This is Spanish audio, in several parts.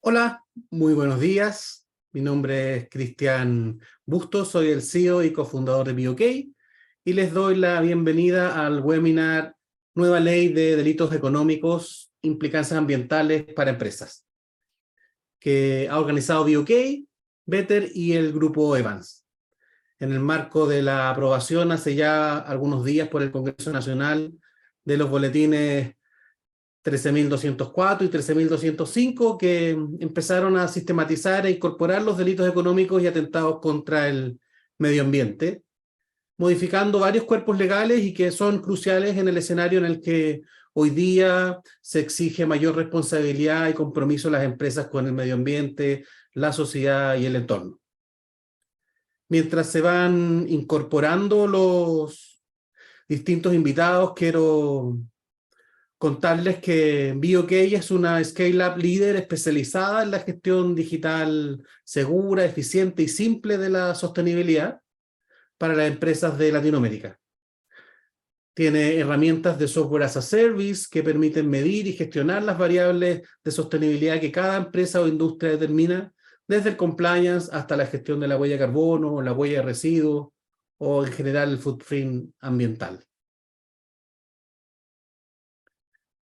Hola, muy buenos días. Mi nombre es Cristian Bustos, soy el CEO y cofundador de BioK y les doy la bienvenida al webinar Nueva Ley de Delitos Económicos, Implicancias Ambientales para Empresas, que ha organizado BioK, Better y el Grupo Evans, en el marco de la aprobación hace ya algunos días por el Congreso Nacional de los boletines 13.204 y 13.205, que empezaron a sistematizar e incorporar los delitos económicos y atentados contra el medio ambiente, modificando varios cuerpos legales y que son cruciales en el escenario en el que hoy día se exige mayor responsabilidad y compromiso de las empresas con el medio ambiente, la sociedad y el entorno. Mientras se van incorporando los distintos invitados, quiero contarles que BioK es una scale-up líder especializada en la gestión digital segura, eficiente y simple de la sostenibilidad para las empresas de Latinoamérica. Tiene herramientas de software as a service que permiten medir y gestionar las variables de sostenibilidad que cada empresa o industria determina, desde el compliance hasta la gestión de la huella de carbono, la huella de residuos o en general el footprint ambiental.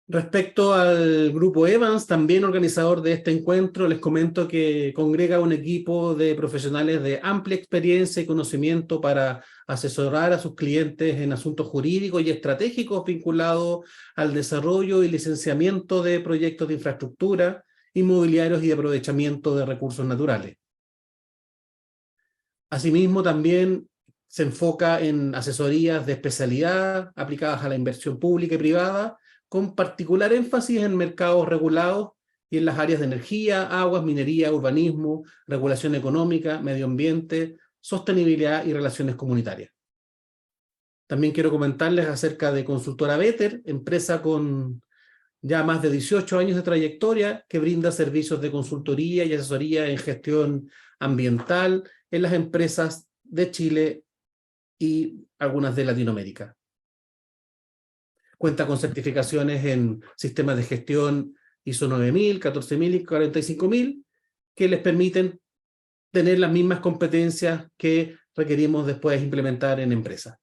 Respecto al Grupo Evans, también organizador de este encuentro, les comento que congrega un equipo de profesionales de amplia experiencia y conocimiento para asesorar a sus clientes en asuntos jurídicos y estratégicos vinculados al desarrollo y licenciamiento de proyectos de infraestructura, inmobiliarios y de aprovechamiento de recursos naturales. Asimismo, también se enfoca en asesorías de especialidad aplicadas a la inversión pública y privada, con particular énfasis en mercados regulados y en las áreas de energía, aguas, minería, urbanismo, regulación económica, medio ambiente, sostenibilidad y relaciones comunitarias. También quiero comentarles acerca de Consultora Better, empresa con ya más de 18 años de trayectoria que brinda servicios de consultoría y asesoría en gestión ambiental en las empresas de Chile y algunas de Latinoamérica. Cuenta con certificaciones en sistemas de gestión ISO 9000, 14000 y 45000, que les permiten tener las mismas competencias que requerimos después implementar en empresas.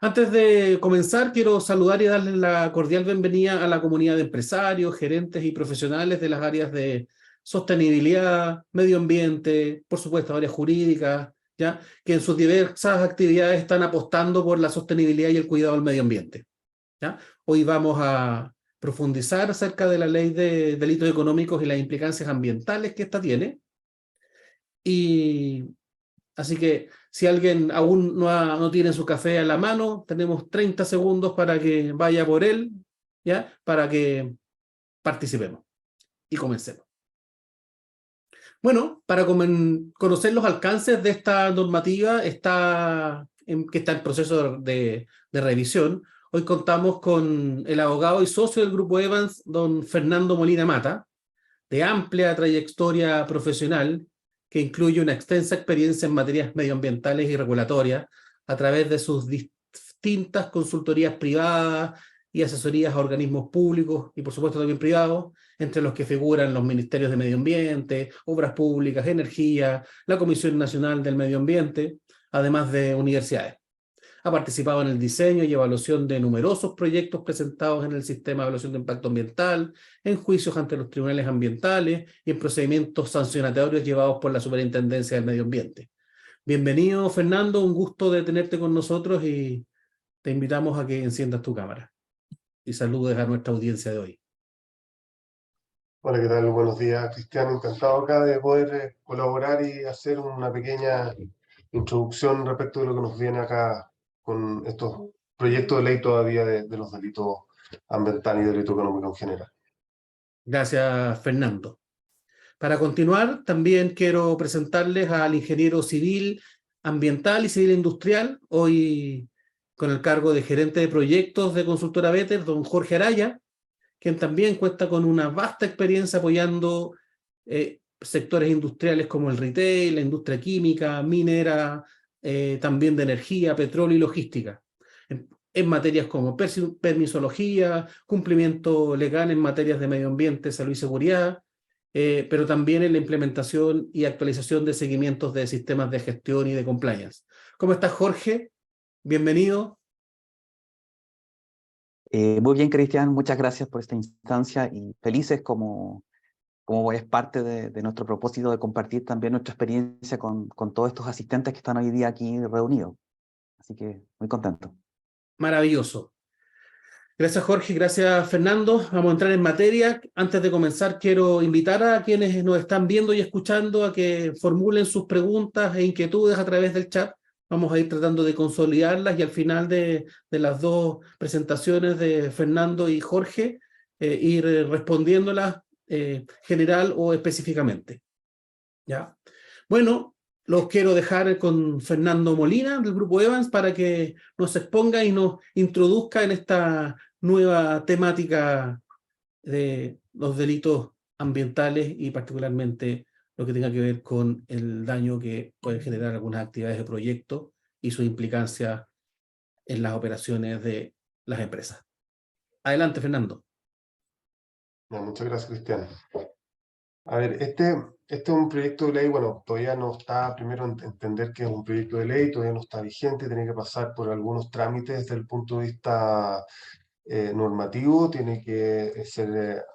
Antes de comenzar, quiero saludar y darles la cordial bienvenida a la comunidad de empresarios, gerentes y profesionales de las áreas de sostenibilidad, medio ambiente, por supuesto, áreas jurídicas, ¿ya? Que en sus diversas actividades están apostando por la sostenibilidad y el cuidado del medio ambiente, ¿ya? Hoy vamos a profundizar acerca de la ley de delitos económicos y las implicancias ambientales que esta tiene. Y así que si alguien aún no tiene su café a la mano, tenemos 30 segundos para que vaya por él, ¿ya? Para que participemos y comencemos. Bueno, para conocer los alcances de esta normativa que está en proceso de revisión, hoy contamos con el abogado y socio del Grupo Evans, don Fernando Molina Mata, de amplia trayectoria profesional, que incluye una extensa experiencia en materias medioambientales y regulatorias a través de sus distintas consultorías privadas y asesorías a organismos públicos y por supuesto también privados, entre los que figuran los ministerios de Medio Ambiente, Obras Públicas, Energía, la Comisión Nacional del Medio Ambiente, además de universidades. Ha participado en el diseño y evaluación de numerosos proyectos presentados en el Sistema de Evaluación de Impacto Ambiental, en juicios ante los tribunales ambientales y en procedimientos sancionatorios llevados por la Superintendencia del Medio Ambiente. Bienvenido, Fernando, un gusto de tenerte con nosotros y te invitamos a que enciendas tu cámara y saludes a nuestra audiencia de hoy. Hola, ¿qué tal? Buenos días, Cristian. Encantado acá de poder colaborar y hacer una pequeña introducción respecto de lo que nos viene acá con estos proyectos de ley todavía de los delitos ambientales y delito económico en general. Gracias, Fernando. Para continuar, también quiero presentarles al ingeniero civil ambiental y civil industrial, hoy con el cargo de gerente de proyectos de Consultora Better, don Jorge Araya, quien también cuenta con una vasta experiencia apoyando sectores industriales como el retail, la industria química, minera, también de energía, petróleo y logística, en materias como permisología, cumplimiento legal en materias de medio ambiente, salud y seguridad, pero también en la implementación y actualización de seguimientos de sistemas de gestión y de compliance. ¿Cómo estás, Jorge? Bienvenido. Muy bien, Cristian, muchas gracias por esta instancia y felices como es parte de nuestro propósito de compartir también nuestra experiencia con todos estos asistentes que están hoy día aquí reunidos. Así que muy contento. Maravilloso. Gracias, Jorge. Gracias, Fernando. Vamos a entrar en materia. Antes de comenzar, quiero invitar a quienes nos están viendo y escuchando a que formulen sus preguntas e inquietudes a través del chat. Vamos a ir tratando de consolidarlas y al final de las dos presentaciones de Fernando y Jorge, ir respondiéndolas general o específicamente. ¿Ya? Bueno, los quiero dejar con Fernando Molina del Grupo Evans para que nos exponga y nos introduzca en esta nueva temática de los delitos ambientales y particularmente lo que tenga que ver con el daño que pueden generar algunas actividades de proyecto y su implicancia en las operaciones de las empresas. Adelante, Fernando. Muchas gracias, Cristian. A ver, este es un proyecto de ley, bueno, todavía no está, primero entender que es un proyecto de ley, todavía no está vigente, tiene que pasar por algunos trámites desde el punto de vista normativo, tiene que ser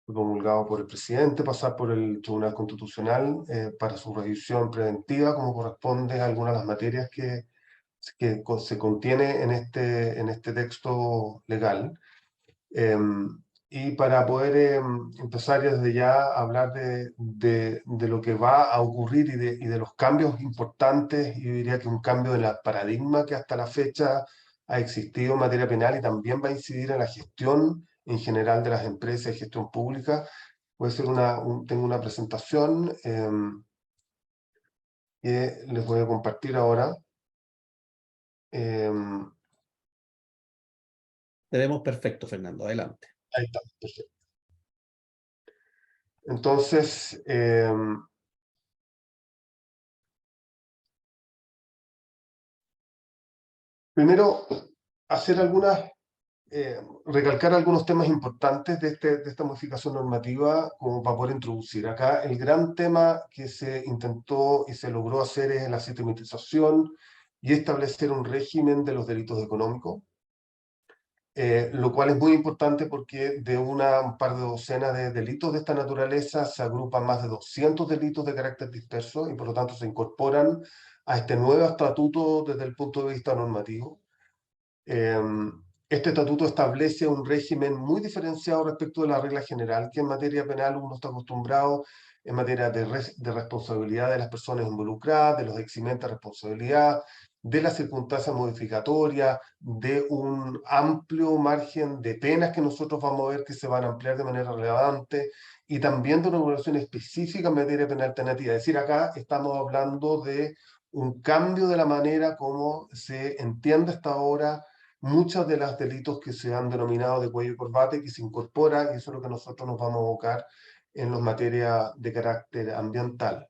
promulgado por el presidente, pasar por el Tribunal Constitucional para su revisión preventiva, como corresponde a algunas de las materias que se contiene en este texto legal. Y para poder empezar desde ya a hablar de lo que va a ocurrir y de los cambios importantes, yo diría que un cambio de la paradigma que hasta la fecha ha existido en materia penal y también va a incidir en la gestión en general de las empresas y gestión pública. Puede ser tengo una presentación que les voy a compartir ahora. Te vemos perfecto, Fernando. Adelante. Ahí está, perfecto. Entonces, primero, hacer recalcar algunos temas importantes de esta modificación normativa como para poder introducir. Acá el gran tema que se intentó y se logró hacer es la sistematización y establecer un régimen de los delitos económicos, lo cual es muy importante porque de un par de docenas de delitos de esta naturaleza se agrupan más de 200 delitos de carácter disperso y por lo tanto se incorporan a este nuevo estatuto desde el punto de vista normativo. Este estatuto establece un régimen muy diferenciado respecto de la regla general, que en materia penal uno está acostumbrado en materia de responsabilidad de las personas involucradas, de los eximentes de responsabilidad, de las circunstancias modificatorias, de un amplio margen de penas que nosotros vamos a ver que se van a ampliar de manera relevante, y también de una regulación específica en materia penal alternativa. Es decir, acá estamos hablando de un cambio de la manera como se entiende hasta ahora muchos de los delitos que se han denominado de cuello y corbata y que se incorpora, y eso es lo que nosotros nos vamos a abocar en las materias de carácter ambiental.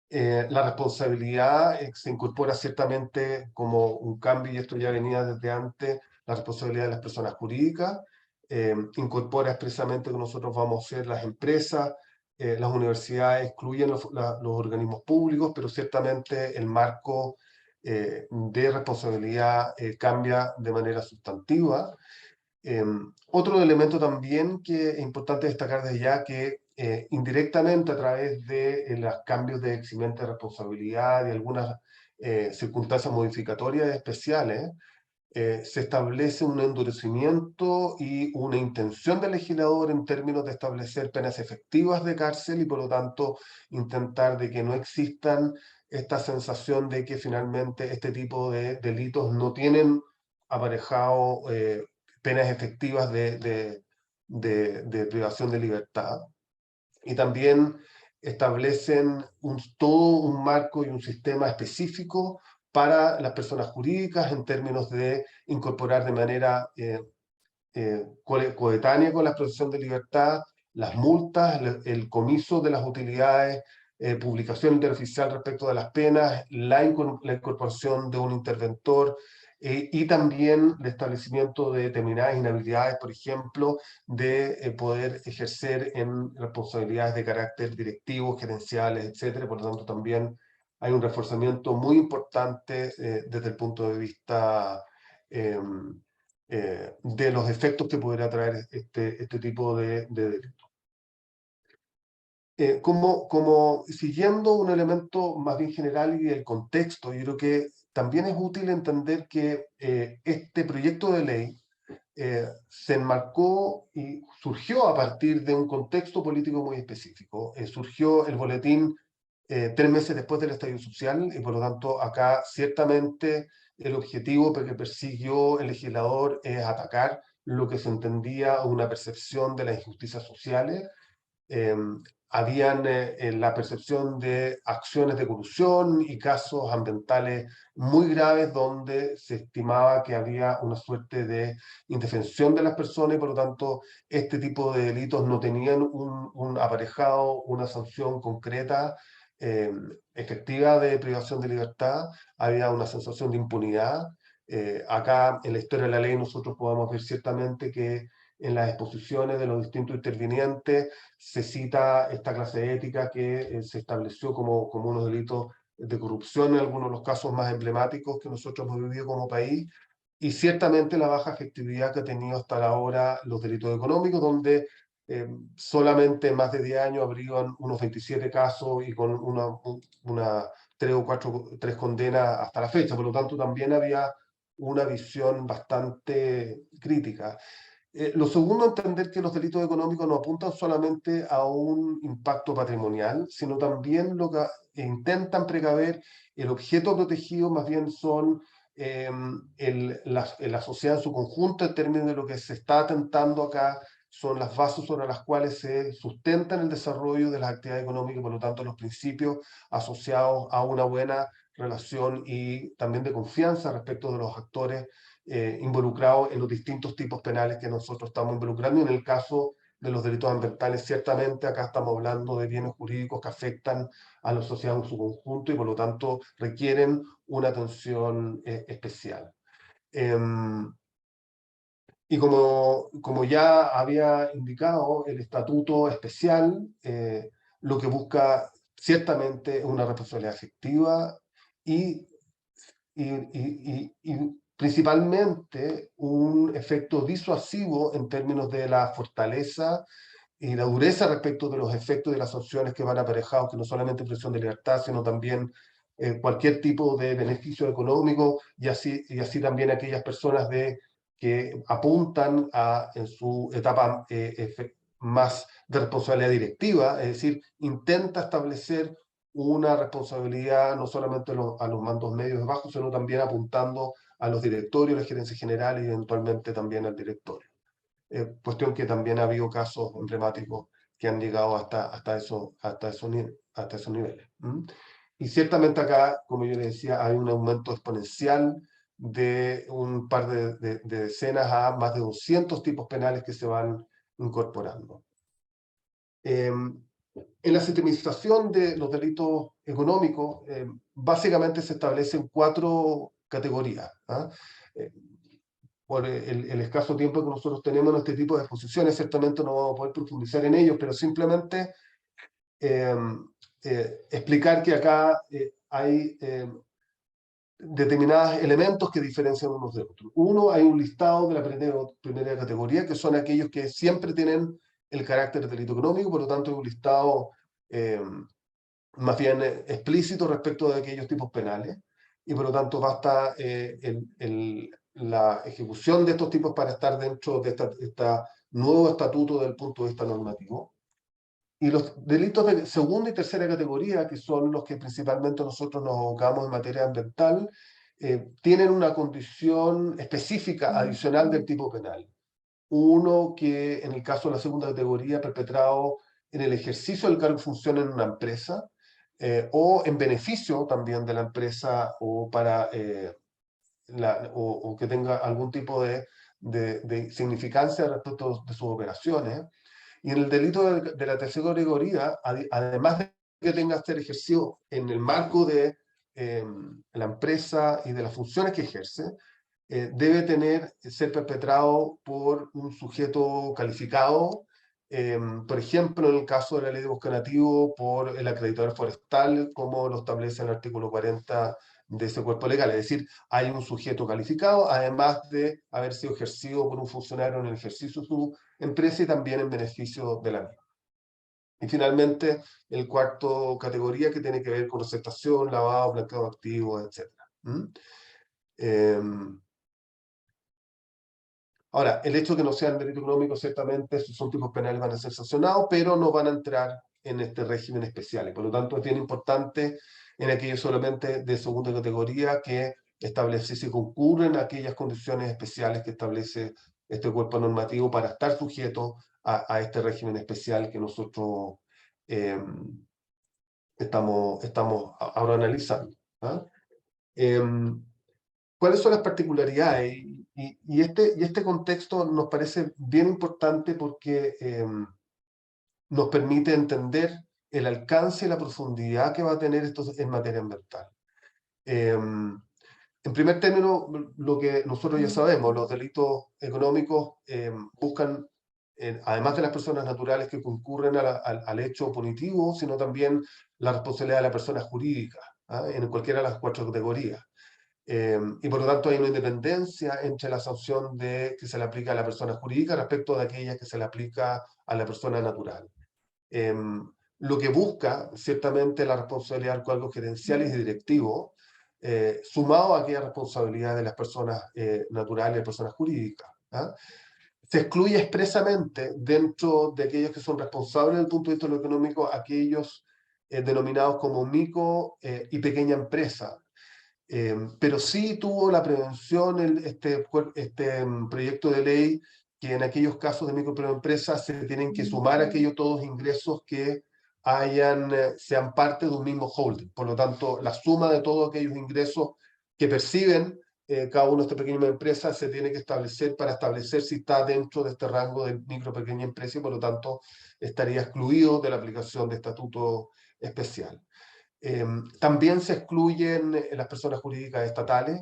La responsabilidad se incorpora ciertamente como un cambio, y esto ya venía desde antes, la responsabilidad de las personas jurídicas, incorpora expresamente que nosotros vamos a ser las empresas, las universidades, excluyen los organismos públicos, pero ciertamente el marco de responsabilidad cambia de manera sustantiva. Otro elemento también que es importante destacar desde ya, que indirectamente a través de los cambios de eximente de responsabilidad y algunas circunstancias modificatorias especiales, se establece un endurecimiento y una intención del legislador en términos de establecer penas efectivas de cárcel y por lo tanto intentar de que no existan esta sensación de que finalmente este tipo de delitos no tienen aparejado penas efectivas de privación de libertad. Y también establecen todo un marco y un sistema específico para las personas jurídicas en términos de incorporar de manera coetánea con la protección de libertad las multas, el comiso de las utilidades, publicación interoficial respecto de las penas, la incorporación de un interventor, y también el establecimiento de determinadas inhabilidades, por ejemplo, de poder ejercer en responsabilidades de carácter directivo, gerenciales, etcétera. Por lo tanto, también hay un reforzamiento muy importante desde el punto de vista de los efectos que podrá traer este tipo de delitos. Como siguiendo un elemento más bien general y el contexto, yo creo que también es útil entender que este proyecto de ley se enmarcó y surgió a partir de un contexto político muy específico. Surgió el boletín 3 meses después del estallido social y por lo tanto acá ciertamente el objetivo que persiguió el legislador es atacar lo que se entendía una percepción de las injusticias sociales. Habían la percepción de acciones de corrupción y casos ambientales muy graves donde se estimaba que había una suerte de indefensión de las personas y por lo tanto este tipo de delitos no tenían un aparejado, una sanción concreta, efectiva de privación de libertad. Había una sensación de impunidad. Acá en la historia de la ley nosotros podemos ver ciertamente que en las exposiciones de los distintos intervinientes se cita esta clase de ética que se estableció como unos delitos de corrupción en algunos de los casos más emblemáticos que nosotros hemos vivido como país, y ciertamente la baja efectividad que ha tenido hasta ahora los delitos económicos, donde solamente en más de 10 años habrían unos 27 casos y con una 3 condenas hasta la fecha. Por lo tanto, también había una visión bastante crítica. Lo segundo, entender que los delitos económicos no apuntan solamente a un impacto patrimonial, sino también lo que intentan precaver el objeto protegido, más bien son la sociedad en su conjunto, en términos de lo que se está atentando acá, son las bases sobre las cuales se sustenta el desarrollo de las actividades económicas, por lo tanto los principios asociados a una buena relación y también de confianza respecto de los actores involucrados en los distintos tipos penales que nosotros estamos involucrando. Y en el caso de los delitos ambientales, ciertamente acá estamos hablando de bienes jurídicos que afectan a la sociedad en su conjunto y por lo tanto requieren una atención especial. Y como ya había indicado, el estatuto especial lo que busca ciertamente es una responsabilidad efectiva y principalmente un efecto disuasivo en términos de la fortaleza y la dureza respecto de los efectos de las sanciones que van aparejados, que no solamente prisión de libertad, sino también cualquier tipo de beneficio económico y así también aquellas personas que apuntan en su etapa más de responsabilidad directiva, es decir, intenta establecer una responsabilidad no solamente a los mandos medios y bajos, sino también apuntando a los directorios, las gerencias generales y eventualmente también al directorio. Cuestión que también ha habido casos emblemáticos que han llegado hasta esos niveles. Y ciertamente acá, como yo le decía, hay un aumento exponencial de un par de decenas a más de 200 tipos penales que se van incorporando. En la sistemización de los delitos económicos, básicamente se establecen 4 categorías. Por el escaso tiempo que nosotros tenemos en este tipo de exposiciones, ciertamente no vamos a poder profundizar en ellos, pero simplemente explicar que acá hay determinados elementos que diferencian unos de otros. Uno, hay un listado de la primera categoría, que son aquellos que siempre tienen el carácter de delito económico, por lo tanto hay un listado más bien explícito respecto de aquellos tipos penales, y por lo tanto basta la ejecución de estos tipos para estar dentro de este nuevo estatuto desde el punto de vista normativo. Y los delitos de segunda y tercera categoría, que son los que principalmente nosotros nos abocamos en materia ambiental, tienen una condición específica adicional del tipo penal. Uno que, en el caso de la segunda categoría, perpetrado en el ejercicio del cargo de función en una empresa, o en beneficio también de la empresa, o para o que tenga algún tipo de significancia respecto de sus operaciones. Y en el delito de la tercera categoría, además de que tenga que ser ejercido en el marco de la empresa y de las funciones que ejerce, debe ser perpetrado por un sujeto calificado, por ejemplo, en el caso de la ley de bosque nativo, por el acreditador forestal, como lo establece el artículo 40 de ese cuerpo legal. Es decir, hay un sujeto calificado, además de haber sido ejercido por un funcionario en el ejercicio de su empresa y también en beneficio de la misma. Y finalmente, el cuarto categoría que tiene que ver con receptación, lavado, blanqueo de activos, etc. Ahora, el hecho de que no sean delito económico, ciertamente, son tipos penales, van a ser sancionados, pero no van a entrar en este régimen especial. Y por lo tanto, es bien importante en aquellos solamente de segunda categoría que establece si concurren aquellas condiciones especiales que establece este cuerpo normativo para estar sujeto a este régimen especial que nosotros estamos ahora analizando. ¿Ah? ¿Cuáles son las particularidades? Y este contexto nos parece bien importante porque nos permite entender el alcance y la profundidad que va a tener esto en materia ambiental. En primer término, lo que nosotros ya sabemos, los delitos económicos buscan, además de las personas naturales que concurren al hecho punitivo, sino también la responsabilidad de la persona jurídica, ¿ah? En cualquiera de las cuatro categorías. Y por lo tanto hay una independencia entre la sanción que se le aplica a la persona jurídica respecto de aquella que se le aplica a la persona natural. Lo que busca, ciertamente, la responsabilidad de cargos gerenciales y directivos, sumado a aquella responsabilidad de las personas naturales y personas jurídicas. ¿Ah? Se excluye expresamente dentro de aquellos que son responsables desde el punto de vista de lo económico, aquellos denominados como micro y pequeña empresa. Pero sí tuvo la prevención este proyecto de ley que en aquellos casos de microempresas se tienen que sumar aquellos todos ingresos que sean parte de un mismo holding. Por lo tanto, la suma de todos aquellos ingresos que perciben cada una de estas pequeñas empresas se tiene que establecer para establecer si está dentro de este rango de micro pequeña empresa y por lo tanto estaría excluido de la aplicación de estatuto especial. También se excluyen las personas jurídicas estatales,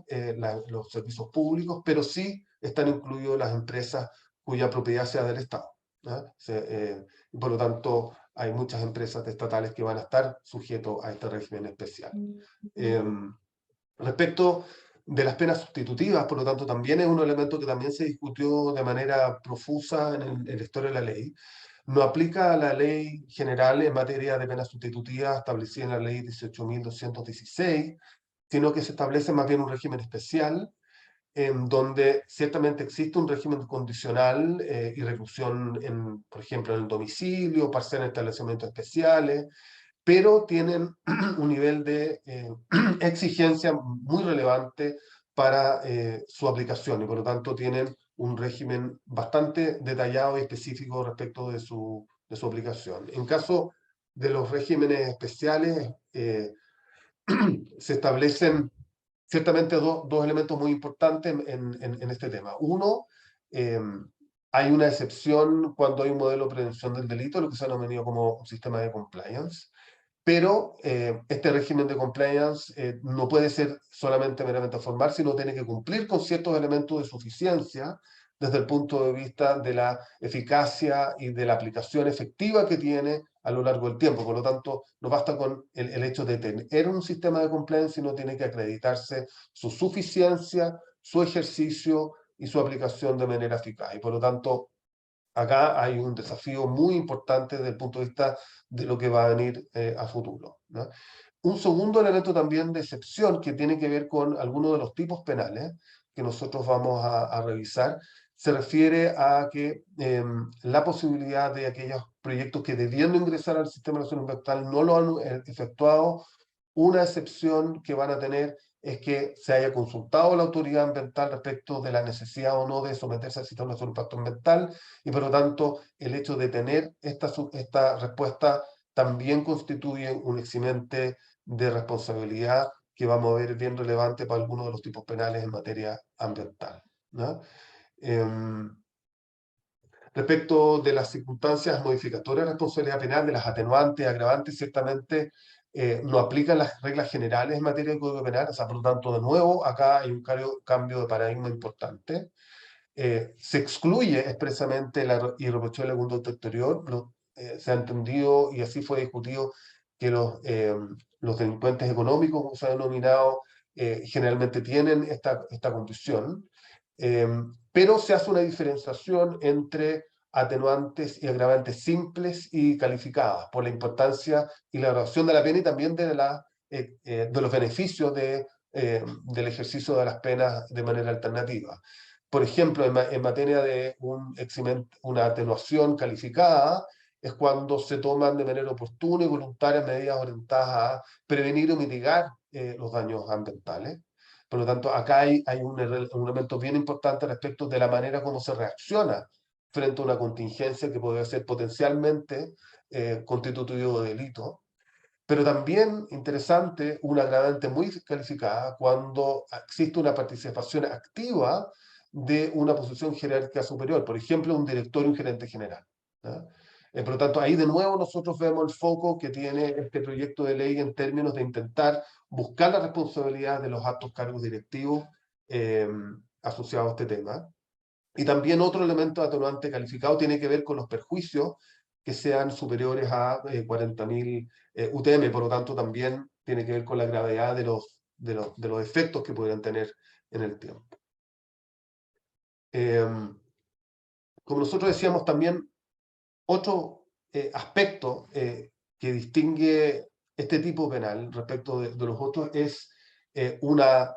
los servicios públicos, pero sí están incluidas las empresas cuya propiedad sea del Estado. Por lo tanto, hay muchas empresas estatales que van a estar sujetos a este régimen especial. Respecto de las penas sustitutivas, por lo tanto, también es un elemento que también se discutió de manera profusa en la historia de la ley. No aplica a la ley general en materia de penas sustitutivas establecida en la ley 18.216, sino que se establece más bien un régimen especial en donde ciertamente existe un régimen condicional y reclusión, por ejemplo, en el domicilio, parcial en establecimientos especiales, pero tienen un nivel de exigencia muy relevante para su aplicación y por lo tanto tienen un régimen bastante detallado y específico respecto de su aplicación. En caso de los regímenes especiales, se establecen ciertamente dos elementos muy importantes en este tema. Uno, hay una excepción cuando hay un modelo de prevención del delito, lo que se ha denominado como un sistema de compliance, pero este régimen de compliance no puede ser solamente meramente formal, sino tiene que cumplir con ciertos elementos de suficiencia desde el punto de vista de la eficacia y de la aplicación efectiva que tiene a lo largo del tiempo. Por lo tanto, no basta con el hecho de tener un sistema de compliance, sino tiene que acreditarse su suficiencia, su ejercicio y su aplicación de manera eficaz. Y por lo tanto, acá hay un desafío muy importante desde el punto de vista de lo que va a venir a futuro, ¿no? Un segundo elemento también de excepción que tiene que ver con algunos de los tipos penales que nosotros vamos a revisar, se refiere a que la posibilidad de aquellos proyectos que debiendo ingresar al Sistema Nacional Ambiental no lo han efectuado, una excepción que van a tener es que se haya consultado a la autoridad ambiental respecto de la necesidad o no de someterse al Sistema Nacional de Impacto Ambiental y por lo tanto el hecho de tener esta respuesta también constituye un eximente de responsabilidad que vamos a ver bien relevante para algunos de los tipos penales en materia ambiental, ¿no? Respecto de las circunstancias modificatorias de responsabilidad penal, de las atenuantes, agravantes, ciertamente no aplican las reglas generales en materia de Código Penal, o sea, por lo tanto, de nuevo, acá hay un cambio de paradigma importante. Se excluye expresamente la irreprochable conducta exterior. Se ha entendido, y así fue discutido, que los delincuentes económicos, como se ha denominado, generalmente tienen esta condición, pero se hace una diferenciación entre atenuantes y agravantes simples y calificadas, por la importancia y la graduación de la pena y también de los beneficios del ejercicio de las penas de manera alternativa. Por ejemplo, en materia de una atenuación calificada, es cuando se toman de manera oportuna y voluntaria medidas orientadas a prevenir o mitigar los daños ambientales. Por lo tanto, acá hay un elemento bien importante respecto de la manera como se reacciona frente a una contingencia que puede ser potencialmente constitutivo de delito. Pero también interesante, una agravante muy calificada cuando existe una participación activa de una posición jerárquica superior, por ejemplo, un director y un gerente general, ¿ya? Por lo tanto, ahí de nuevo nosotros vemos el foco que tiene este proyecto de ley en términos de intentar buscar la responsabilidad de los altos cargos directivos asociados a este tema. Y también otro elemento atenuante calificado tiene que ver con los perjuicios que sean superiores a 40.000 UTM, por lo tanto también tiene que ver con la gravedad de los efectos que podrían tener en el tiempo. Como nosotros decíamos también, otro aspecto que distingue este tipo penal respecto de los otros es una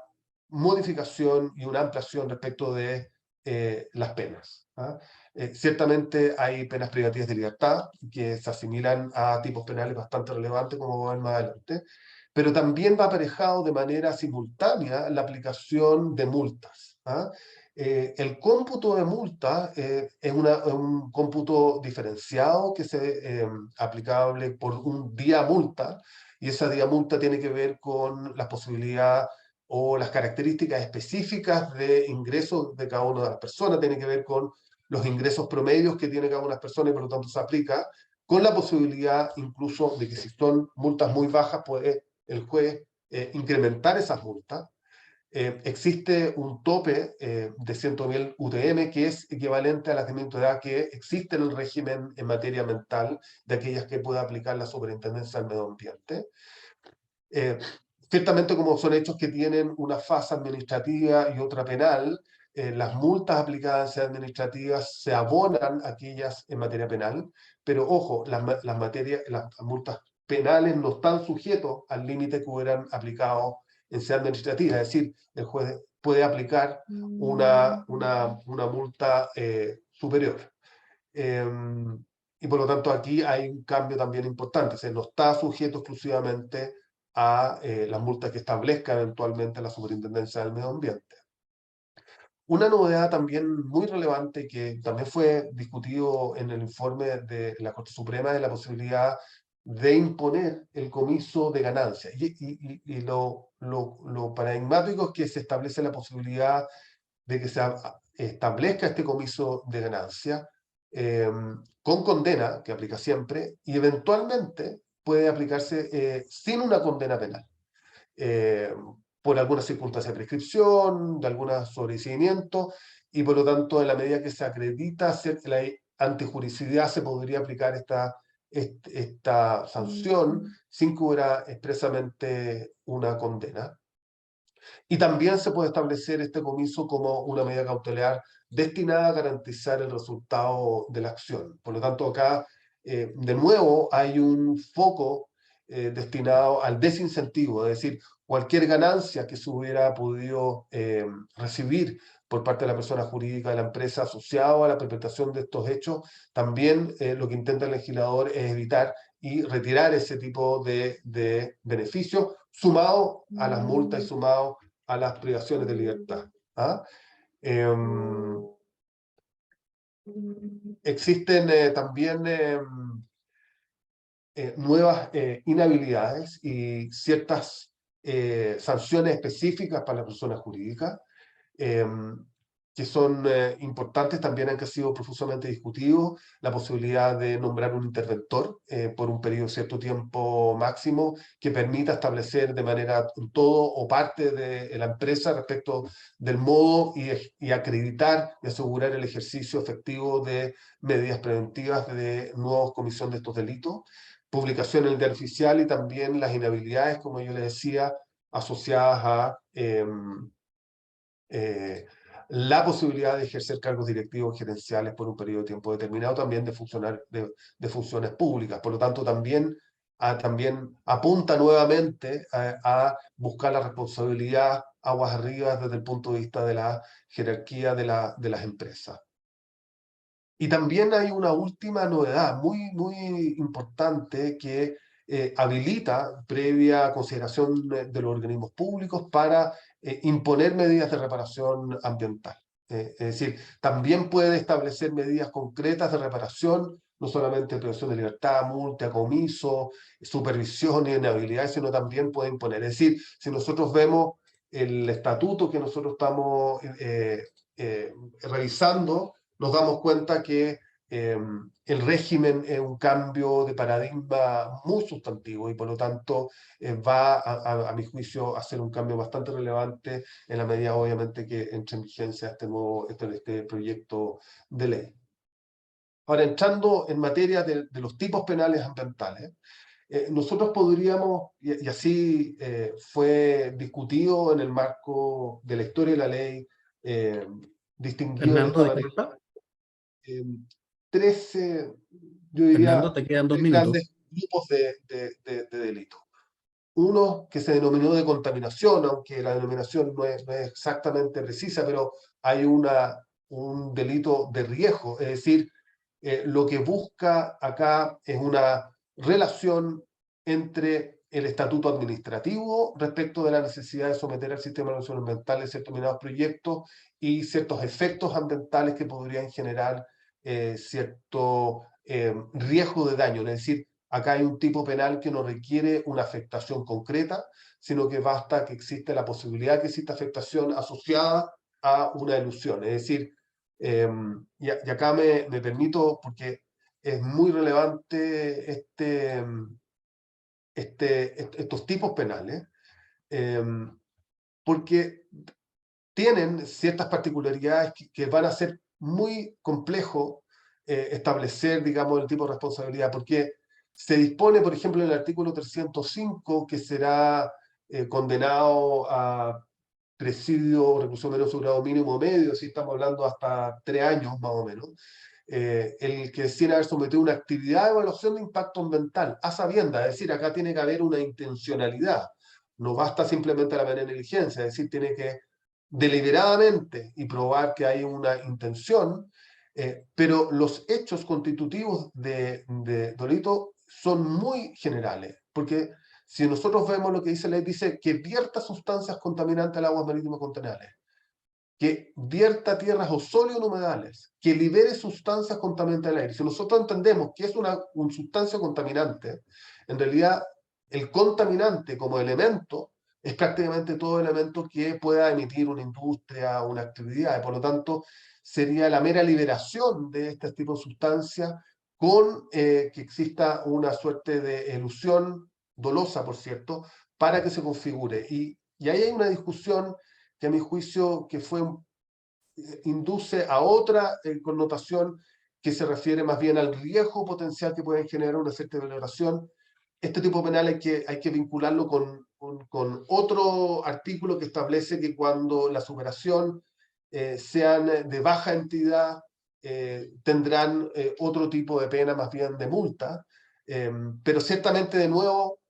modificación y una ampliación respecto de las penas, ¿ah? Ciertamente hay penas privativas de libertad que se asimilan a tipos penales bastante relevantes, como vamos a ver más adelante, pero también va aparejado de manera simultánea la aplicación de multas, ¿ah? El cómputo de multa es un cómputo diferenciado que se aplicable por un día multa, y esa día multa tiene que ver con la posibilidad o las características específicas de ingresos de cada una de las personas, tiene que ver con los ingresos promedios que tiene cada una de las personas y por lo tanto se aplica con la posibilidad incluso de que si son multas muy bajas puede el juez incrementar esas multas. Existe un tope de 100.000 UTM que es equivalente al atenuamiento de edad que existe en el régimen en materia ambiental de aquellas que puede aplicar la Superintendencia del Medio Ambiente. Ciertamente, como son hechos que tienen una fase administrativa y otra penal, las multas aplicadas en administrativas se abonan aquellas en materia penal, pero ojo, las multas penales no están sujetos al límite que hubieran aplicado en sede administrativa, es decir, el juez puede aplicar una multa superior. Y por lo tanto aquí hay un cambio también importante, o sea, no está sujeto exclusivamente a las multas que establezca eventualmente la Superintendencia del Medio Ambiente. Una novedad también muy relevante que también fue discutido en el informe de la Corte Suprema es la posibilidad de imponer el comiso de ganancias. Y lo paradigmático es que se establece la posibilidad de que se establezca este comiso de ganancias con condena, que aplica siempre, y eventualmente puede aplicarse sin una condena penal, por alguna circunstancia de prescripción, de algún sobreseimiento, y por lo tanto, en la medida que se acredita la antijuricidad, se podría aplicar esta sanción sin que hubiera expresamente una condena. Y también se puede establecer este comiso como una medida cautelar destinada a garantizar el resultado de la acción. Por lo tanto, acá, de nuevo, hay un foco destinado al desincentivo, es decir, cualquier ganancia que se hubiera podido recibir por parte de la persona jurídica de la empresa asociada a la perpetración de estos hechos, también lo que intenta el legislador es evitar y retirar ese tipo de beneficios, sumado a las multas y sumado a las privaciones de libertad. ¿Ah? Existen también nuevas inhabilidades y ciertas sanciones específicas para la persona jurídica. que son importantes también han sido profusamente discutidos, la posibilidad de nombrar un interventor por un periodo de cierto tiempo máximo que permita establecer de manera todo o parte de la empresa respecto del modo y acreditar y asegurar el ejercicio efectivo de medidas preventivas de nueva comisión de estos delitos, publicación en el diario oficial y también las inhabilidades, como yo les decía, asociadas a la posibilidad de ejercer cargos directivos gerenciales por un periodo de tiempo determinado, también de funciones públicas. Por lo tanto, también apunta nuevamente a buscar la responsabilidad aguas arriba desde el punto de vista de la jerarquía de las empresas. Y también hay una última novedad muy importante que habilita, previa consideración de los organismos públicos, para imponer medidas de reparación ambiental. Es decir, también puede establecer medidas concretas de reparación, no solamente privación de libertad, multa, comiso, supervisión y inhabilidad, sino también puede imponer. Es decir, si nosotros vemos el estatuto que nosotros estamos revisando, nos damos cuenta que el régimen es un cambio de paradigma muy sustantivo y por lo tanto va a mi juicio a ser un cambio bastante relevante en la medida obviamente que entre en vigencia este proyecto de ley. Ahora, entrando en materia de los tipos penales ambientales, nosotros podríamos, y así fue discutido en el marco de la historia de la ley, distinguido de Fernando, esta manera, disculpa. 13, yo diría, Fernando, te quedan 2 tres minutos. grandes grupos de delitos. Uno que se denominó de contaminación, aunque la denominación no es exactamente precisa, pero hay un delito de riesgo, es decir, lo que busca acá es una relación entre el estatuto administrativo respecto de la necesidad de someter al sistema de evaluación ambiental de ciertos determinados proyectos y ciertos efectos ambientales que podrían generar cierto riesgo de daño. Es decir, acá hay un tipo penal que no requiere una afectación concreta, sino que basta que exista la posibilidad que exista afectación asociada a una elusión. Es decir, y acá me permito, porque es muy relevante estos tipos penales, porque tienen ciertas particularidades que van a ser muy complejo establecer, digamos, el tipo de responsabilidad, porque se dispone, por ejemplo, en el artículo 305 que será condenado a presidio o reclusión menor su grado mínimo o medio, si estamos hablando hasta 3 años más o menos, el que decide haber sometido una actividad de evaluación de impacto ambiental a sabiendas, es decir, acá tiene que haber una intencionalidad, no basta simplemente la mera negligencia, es decir, tiene que deliberadamente y probar que hay una intención, pero los hechos constitutivos de delito son muy generales, porque si nosotros vemos lo que dice la ley, dice que vierta sustancias contaminantes al aguas marítimas continentales, que vierta tierras o sólidos humedales, que libere sustancias contaminantes al aire. Si nosotros entendemos que es una sustancia contaminante, en realidad el contaminante como elemento es prácticamente todo elemento que pueda emitir una industria, una actividad, y por lo tanto sería la mera liberación de este tipo de sustancias con que exista una suerte de elusión dolosa, por cierto, para que se configure. Y ahí hay una discusión que a mi juicio induce a otra connotación que se refiere más bien al riesgo potencial que pueden generar una cierta valoración. Este tipo penal hay que vincularlo con otro artículo que establece que cuando la superación sean de baja entidad, tendrán otro tipo de pena, más bien de multa. Pero ciertamente, de nuevo,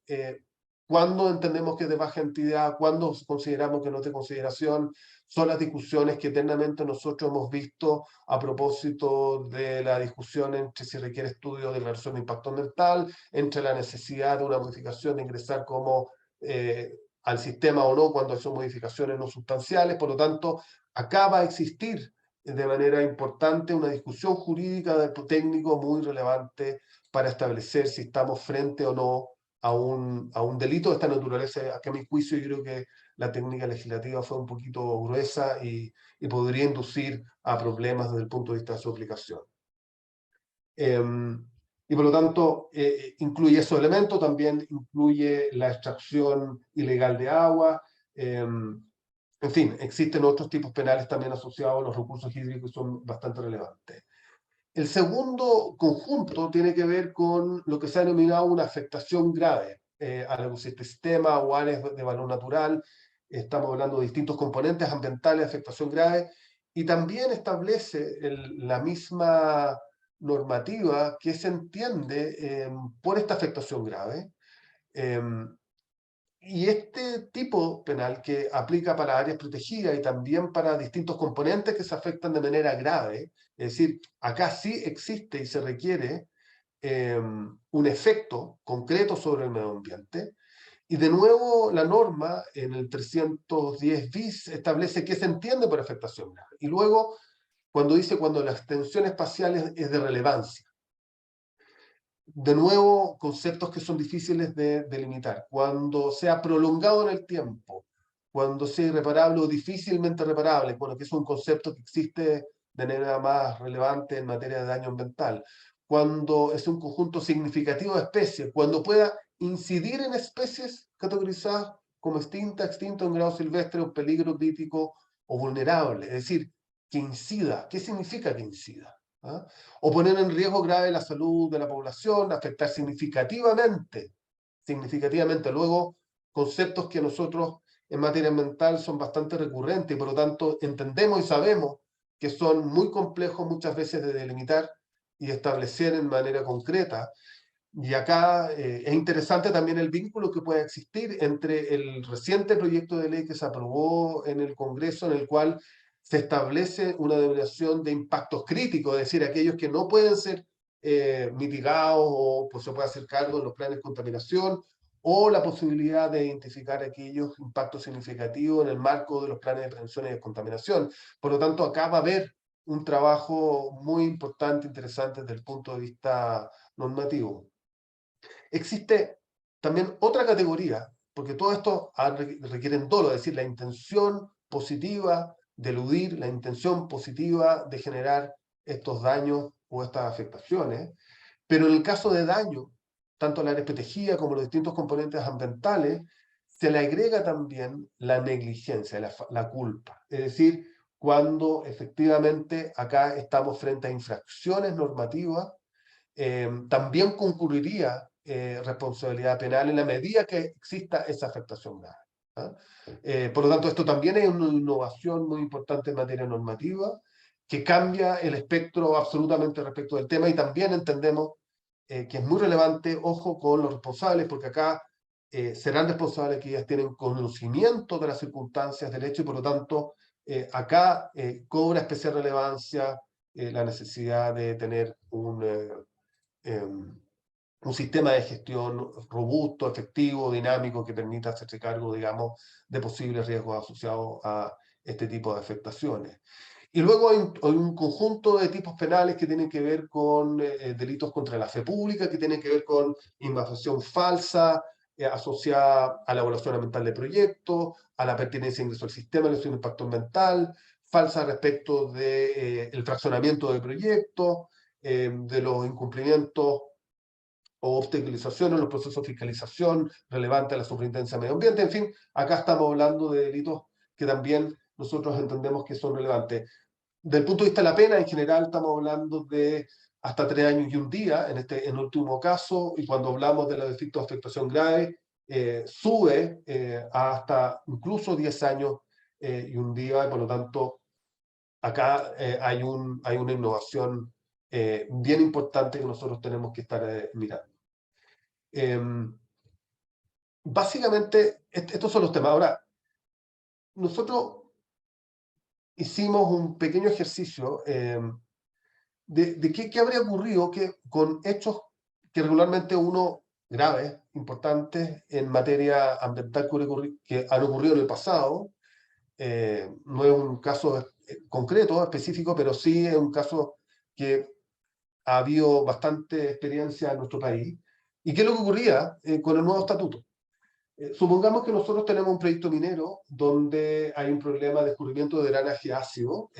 cuando entendemos que es de baja entidad, cuando consideramos que no es de consideración, son las discusiones que eternamente nosotros hemos visto a propósito de la discusión entre si requiere estudio de evaluación de impacto ambiental, entre la necesidad de una modificación de ingresar como al sistema o no cuando son modificaciones no sustanciales. Por lo tanto, acá va a existir de manera importante una discusión jurídica de técnico muy relevante para establecer si estamos frente o no a un delito de esta naturaleza, que a mi juicio yo creo que la técnica legislativa fue un poquito gruesa y podría inducir a problemas desde el punto de vista de su aplicación. Y por lo tanto, incluye esos elementos, también incluye la extracción ilegal de agua. En fin, existen otros tipos penales también asociados a los recursos hídricos que son bastante relevantes. El segundo conjunto tiene que ver con lo que se ha denominado una afectación grave al ecosistema o áreas de valor natural. Estamos hablando de distintos componentes ambientales de afectación grave y también establece la misma normativa que se entiende por esta afectación grave. Y este tipo penal que aplica para áreas protegidas y también para distintos componentes que se afectan de manera grave, es decir, acá sí existe y se requiere un efecto concreto sobre el medio ambiente. Y de nuevo la norma en el 310 bis establece qué se entiende por afectación grave. Y luego cuando dice cuando la extensión espacial es de relevancia. De nuevo, conceptos que son difíciles de delimitar. Cuando sea prolongado en el tiempo, cuando sea irreparable o difícilmente reparable, bueno, que es un concepto que existe de manera más relevante en materia de daño ambiental. Cuando es un conjunto significativo de especies, cuando pueda incidir en especies categorizadas como extinto en grado silvestre o peligro crítico o vulnerable. Es decir, que incida. ¿Qué significa que incida? ¿Ah? O poner en riesgo grave la salud de la población, afectar significativamente. Luego, conceptos que nosotros en materia ambiental son bastante recurrentes y por lo tanto entendemos y sabemos que son muy complejos muchas veces de delimitar y establecer en manera concreta. Y acá es interesante también el vínculo que puede existir entre el reciente proyecto de ley que se aprobó en el Congreso, en el cual se establece una denominación de impactos críticos, es decir, aquellos que no pueden ser mitigados o pues, se puede hacer cargo en los planes de contaminación, o la posibilidad de identificar aquellos impactos significativos en el marco de los planes de prevención y descontaminación. Por lo tanto, acá va a haber un trabajo muy importante, interesante desde el punto de vista normativo. Existe también otra categoría, porque todo esto requiere dolo, es decir, la intención positiva de eludir, la intención positiva de generar estos daños o estas afectaciones, pero en el caso de daño, tanto al área protegida como los distintos componentes ambientales, se le agrega también la negligencia, la culpa. Es decir, cuando efectivamente acá estamos frente a infracciones normativas, también concurriría responsabilidad penal en la medida que exista esa afectación grave. ¿Ah? Por lo tanto, esto también es una innovación muy importante en materia normativa que cambia el espectro absolutamente respecto del tema y también entendemos que es muy relevante, ojo con los responsables, porque acá serán responsables que ellas tienen conocimiento de las circunstancias del hecho y por lo tanto acá cobra especial relevancia la necesidad de tener un sistema de gestión robusto, efectivo, dinámico, que permita hacerse cargo, digamos, de posibles riesgos asociados a este tipo de afectaciones. Y luego hay un conjunto de tipos penales que tienen que ver con delitos contra la fe pública, que tienen que ver con información falsa, asociada a la evaluación ambiental de proyectos, a la pertinencia de ingreso al sistema, de impacto ambiental, falsa respecto del fraccionamiento de proyectos, de los incumplimientos o obstaculización en los procesos de fiscalización relevantes a la superintendencia de medio ambiente. En fin, acá estamos hablando de delitos que también nosotros entendemos que son relevantes. Del punto de vista de la pena, en general estamos hablando de hasta 3 años y un día, en último caso, y cuando hablamos de los delitos de afectación grave, sube hasta incluso 10 años y un día, y por lo tanto, acá hay una innovación bien importante que nosotros tenemos que estar mirando. Básicamente, estos son los temas. Ahora, nosotros hicimos un pequeño ejercicio de qué habría ocurrido con hechos que regularmente uno graves, importantes en materia ambiental que han ocurrido en el pasado. No es un caso concreto, específico, pero sí es un caso que ha habido bastante experiencia en nuestro país. ¿Y qué es lo que ocurría con el nuevo estatuto? Supongamos que nosotros tenemos un proyecto minero donde hay un problema de escurrimiento de drenaje ácido,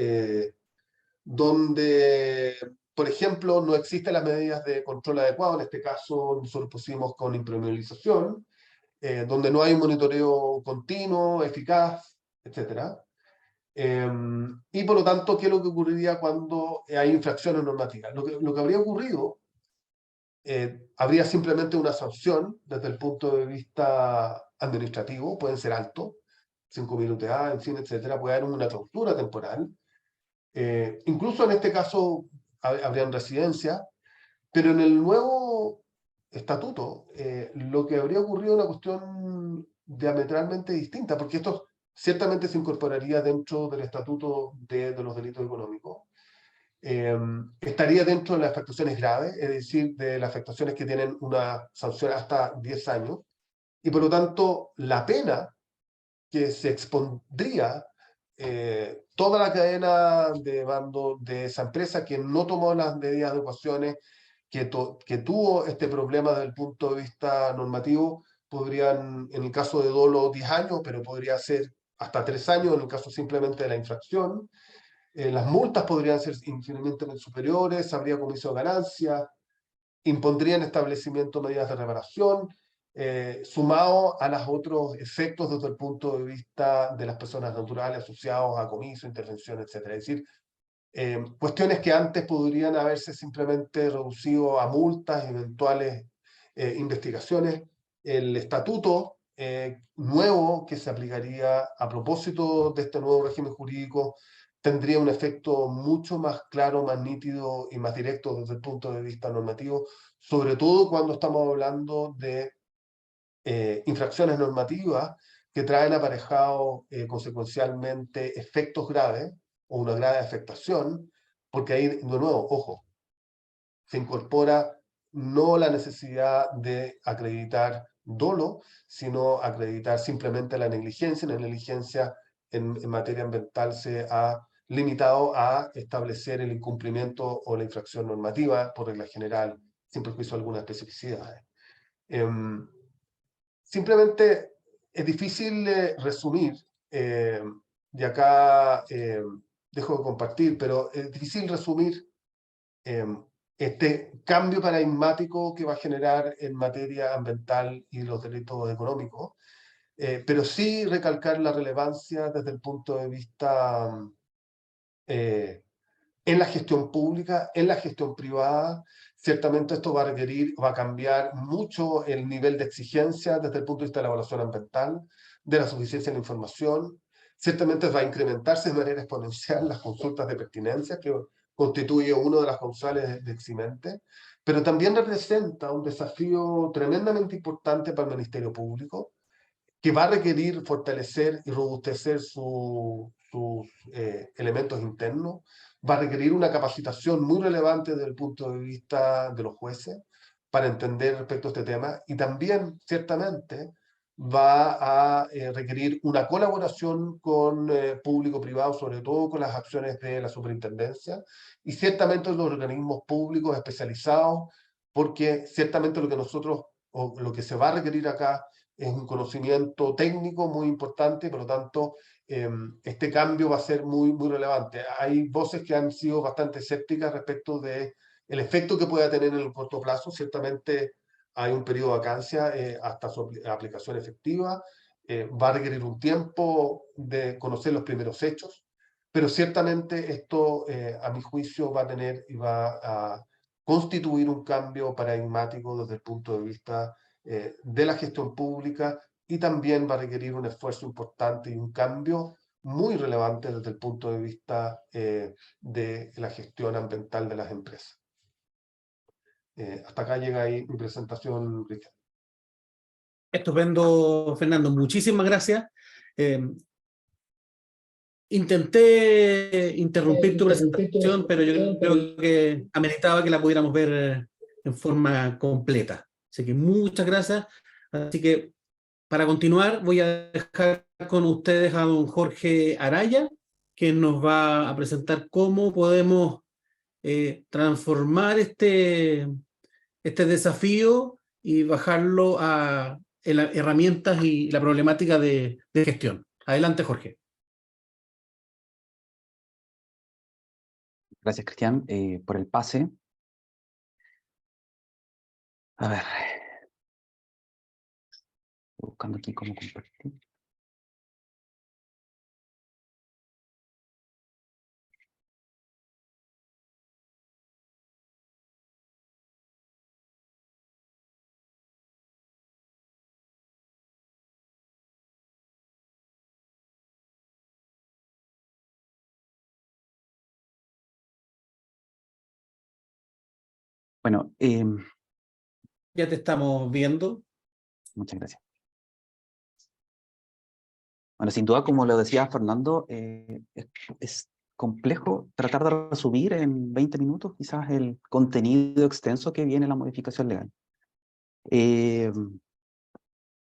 donde, por ejemplo, no existen las medidas de control adecuado. En este caso, nosotros pusimos con impermeabilización, donde no hay un monitoreo continuo, eficaz, etc. Y por lo tanto, ¿qué es lo que ocurriría cuando hay infracciones normativas? Lo que habría ocurrido, habría simplemente una sanción desde el punto de vista administrativo, pueden ser altos, 5.000 UTA, en fin, etcétera, puede haber una clausura temporal. Incluso en este caso habrían residencias, pero en el nuevo estatuto lo que habría ocurrido es una cuestión diametralmente distinta, porque esto ciertamente se incorporaría dentro del estatuto de los delitos económicos. Estaría dentro de las afectaciones graves, es decir, de las afectaciones que tienen una sanción hasta 10 años, y por lo tanto la pena que se expondría toda la cadena de mando de esa empresa que no tomó las medidas de adecuaciones, que tuvo este problema desde el punto de vista normativo, podrían, en el caso de dolo, 10 años, pero podría ser hasta 3 años en el caso simplemente de la infracción. Las multas podrían ser infinitamente superiores, habría comiso de ganancias, impondrían establecimiento de medidas de reparación, sumado a los otros efectos desde el punto de vista de las personas naturales asociados a comiso, intervención, etc. Es decir, cuestiones que antes podrían haberse simplemente reducido a multas, eventuales investigaciones. El estatuto nuevo que se aplicaría a propósito de este nuevo régimen jurídico tendría un efecto mucho más claro, más nítido y más directo desde el punto de vista normativo, sobre todo cuando estamos hablando de infracciones normativas que traen aparejados consecuencialmente efectos graves o una grave afectación, porque ahí, de nuevo, ojo, se incorpora no la necesidad de acreditar dolo, sino acreditar simplemente la negligencia. La negligencia en materia ambiental se ha limitado a establecer el incumplimiento o la infracción normativa por regla general, sin perjuicio de algunas especificidades. Simplemente es difícil resumir, y acá dejo de compartir, pero es difícil resumir este cambio paradigmático que va a generar en materia ambiental y los delitos económicos, pero sí recalcar la relevancia desde el punto de vista en la gestión pública, en la gestión privada. Ciertamente esto va a requerir, va a cambiar mucho el nivel de exigencia desde el punto de vista de la evaluación ambiental, de la suficiencia de la información. Ciertamente va a incrementarse de manera exponencial las consultas de pertinencia, que constituye una de las causales de eximente, pero también representa un desafío tremendamente importante para el Ministerio Público, que va a requerir fortalecer y robustecer sus elementos internos, va a requerir una capacitación muy relevante desde el punto de vista de los jueces para entender respecto a este tema, y también, ciertamente, va a requerir una colaboración con público-privado, sobre todo con las acciones de la superintendencia, y ciertamente los organismos públicos especializados, porque ciertamente lo que nosotros, o lo que se va a requerir acá, es un conocimiento técnico muy importante, por lo tanto, este cambio va a ser muy, muy relevante. Hay voces que han sido bastante escépticas respecto del efecto que pueda tener en el corto plazo. Ciertamente hay un periodo de vacancia hasta su aplicación efectiva. Va a requerir un tiempo de conocer los primeros hechos, pero ciertamente esto, a mi juicio, va a tener y va a constituir un cambio paradigmático desde el punto de vista de la gestión pública, y también va a requerir un esfuerzo importante y un cambio muy relevante desde el punto de vista de la gestión ambiental de las empresas. Hasta acá llega ahí mi presentación, Cristian. Estupendo, Fernando. Muchísimas gracias. Intenté interrumpir tu presentación, pero yo creo que ameritaba que la pudiéramos ver en forma completa. Así que muchas gracias. Así que para continuar voy a dejar con ustedes a don Jorge Araya, que nos va a presentar cómo podemos transformar este desafío y bajarlo a herramientas y la problemática de gestión. Adelante, Jorge. Gracias, Cristian, por el pase. A ver, estoy buscando aquí cómo compartir. Bueno, Ya te estamos viendo. muchas gracias. Bueno, sin duda, como lo decía Fernando, es complejo tratar de resumir en 20 minutos quizás el contenido extenso que viene en la modificación legal.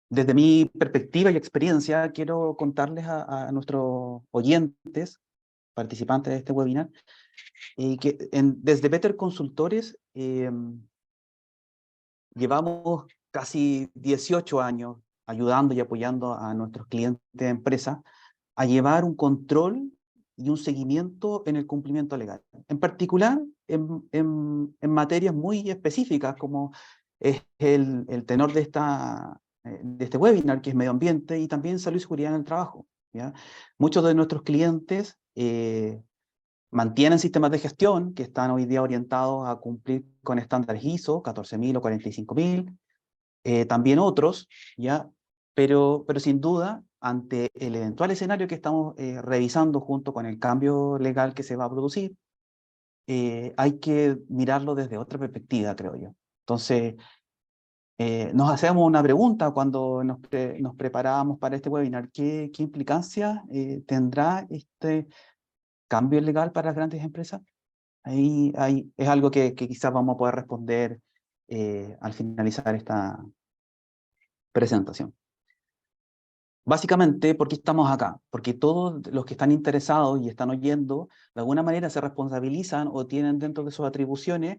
Desde mi perspectiva y experiencia, quiero contarles a nuestros oyentes, participantes de este webinar, que desde Better Consultores llevamos casi 18 años ayudando y apoyando a nuestros clientes de empresa a llevar un control y un seguimiento en el cumplimiento legal. En particular, en materias muy específicas, como es el tenor de este webinar, que es medio ambiente, y también salud y seguridad en el trabajo, ¿ya? Muchos de nuestros clientes mantienen sistemas de gestión que están hoy día orientados a cumplir con estándares ISO, 14.000 o 45.000, también otros, ¿ya? Pero sin duda, ante el eventual escenario que estamos revisando junto con el cambio legal que se va a producir, hay que mirarlo desde otra perspectiva, creo yo. Entonces, nos hacemos una pregunta cuando nos preparábamos para este webinar: ¿qué implicancia tendrá este cambio legal para las grandes empresas? Ahí es algo que quizás vamos a poder responder al finalizar esta presentación. Básicamente, ¿por qué estamos acá? Porque todos los que están interesados y están oyendo, de alguna manera se responsabilizan o tienen dentro de sus atribuciones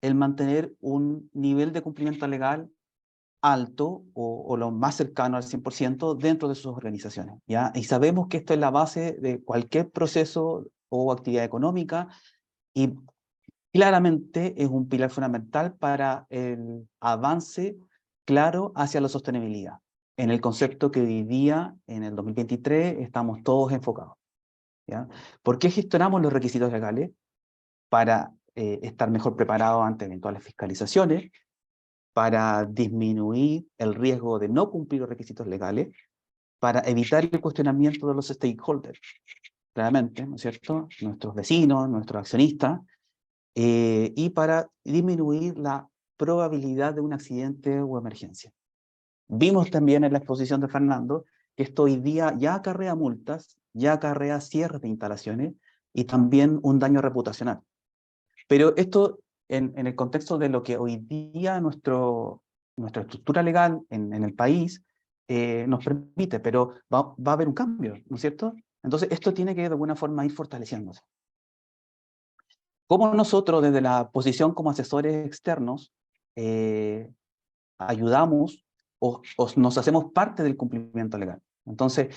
el mantener un nivel de cumplimiento legal alto o lo más cercano al 100% dentro de sus organizaciones, ¿ya? Y sabemos que esto es la base de cualquier proceso o actividad económica, y claramente es un pilar fundamental para el avance claro hacia la sostenibilidad, en el concepto que hoy día, en el 2023, estamos todos enfocados, ¿ya? ¿Por qué gestionamos los requisitos legales? Para estar mejor preparados ante eventuales fiscalizaciones, para disminuir el riesgo de no cumplir los requisitos legales, para evitar el cuestionamiento de los stakeholders, claramente, ¿no es cierto? Nuestros vecinos, nuestros accionistas, y para disminuir la probabilidad de un accidente o emergencia. Vimos también en la exposición de Fernando que esto hoy día ya acarrea multas, ya acarrea cierres de instalaciones y también un daño reputacional. Pero esto en el contexto de lo que hoy día nuestra estructura legal en el país nos permite, pero va a haber un cambio, ¿no es cierto? Entonces esto tiene que de alguna forma ir fortaleciéndose. ¿Cómo nosotros desde la posición como asesores externos ayudamos o nos hacemos parte del cumplimiento legal? Entonces,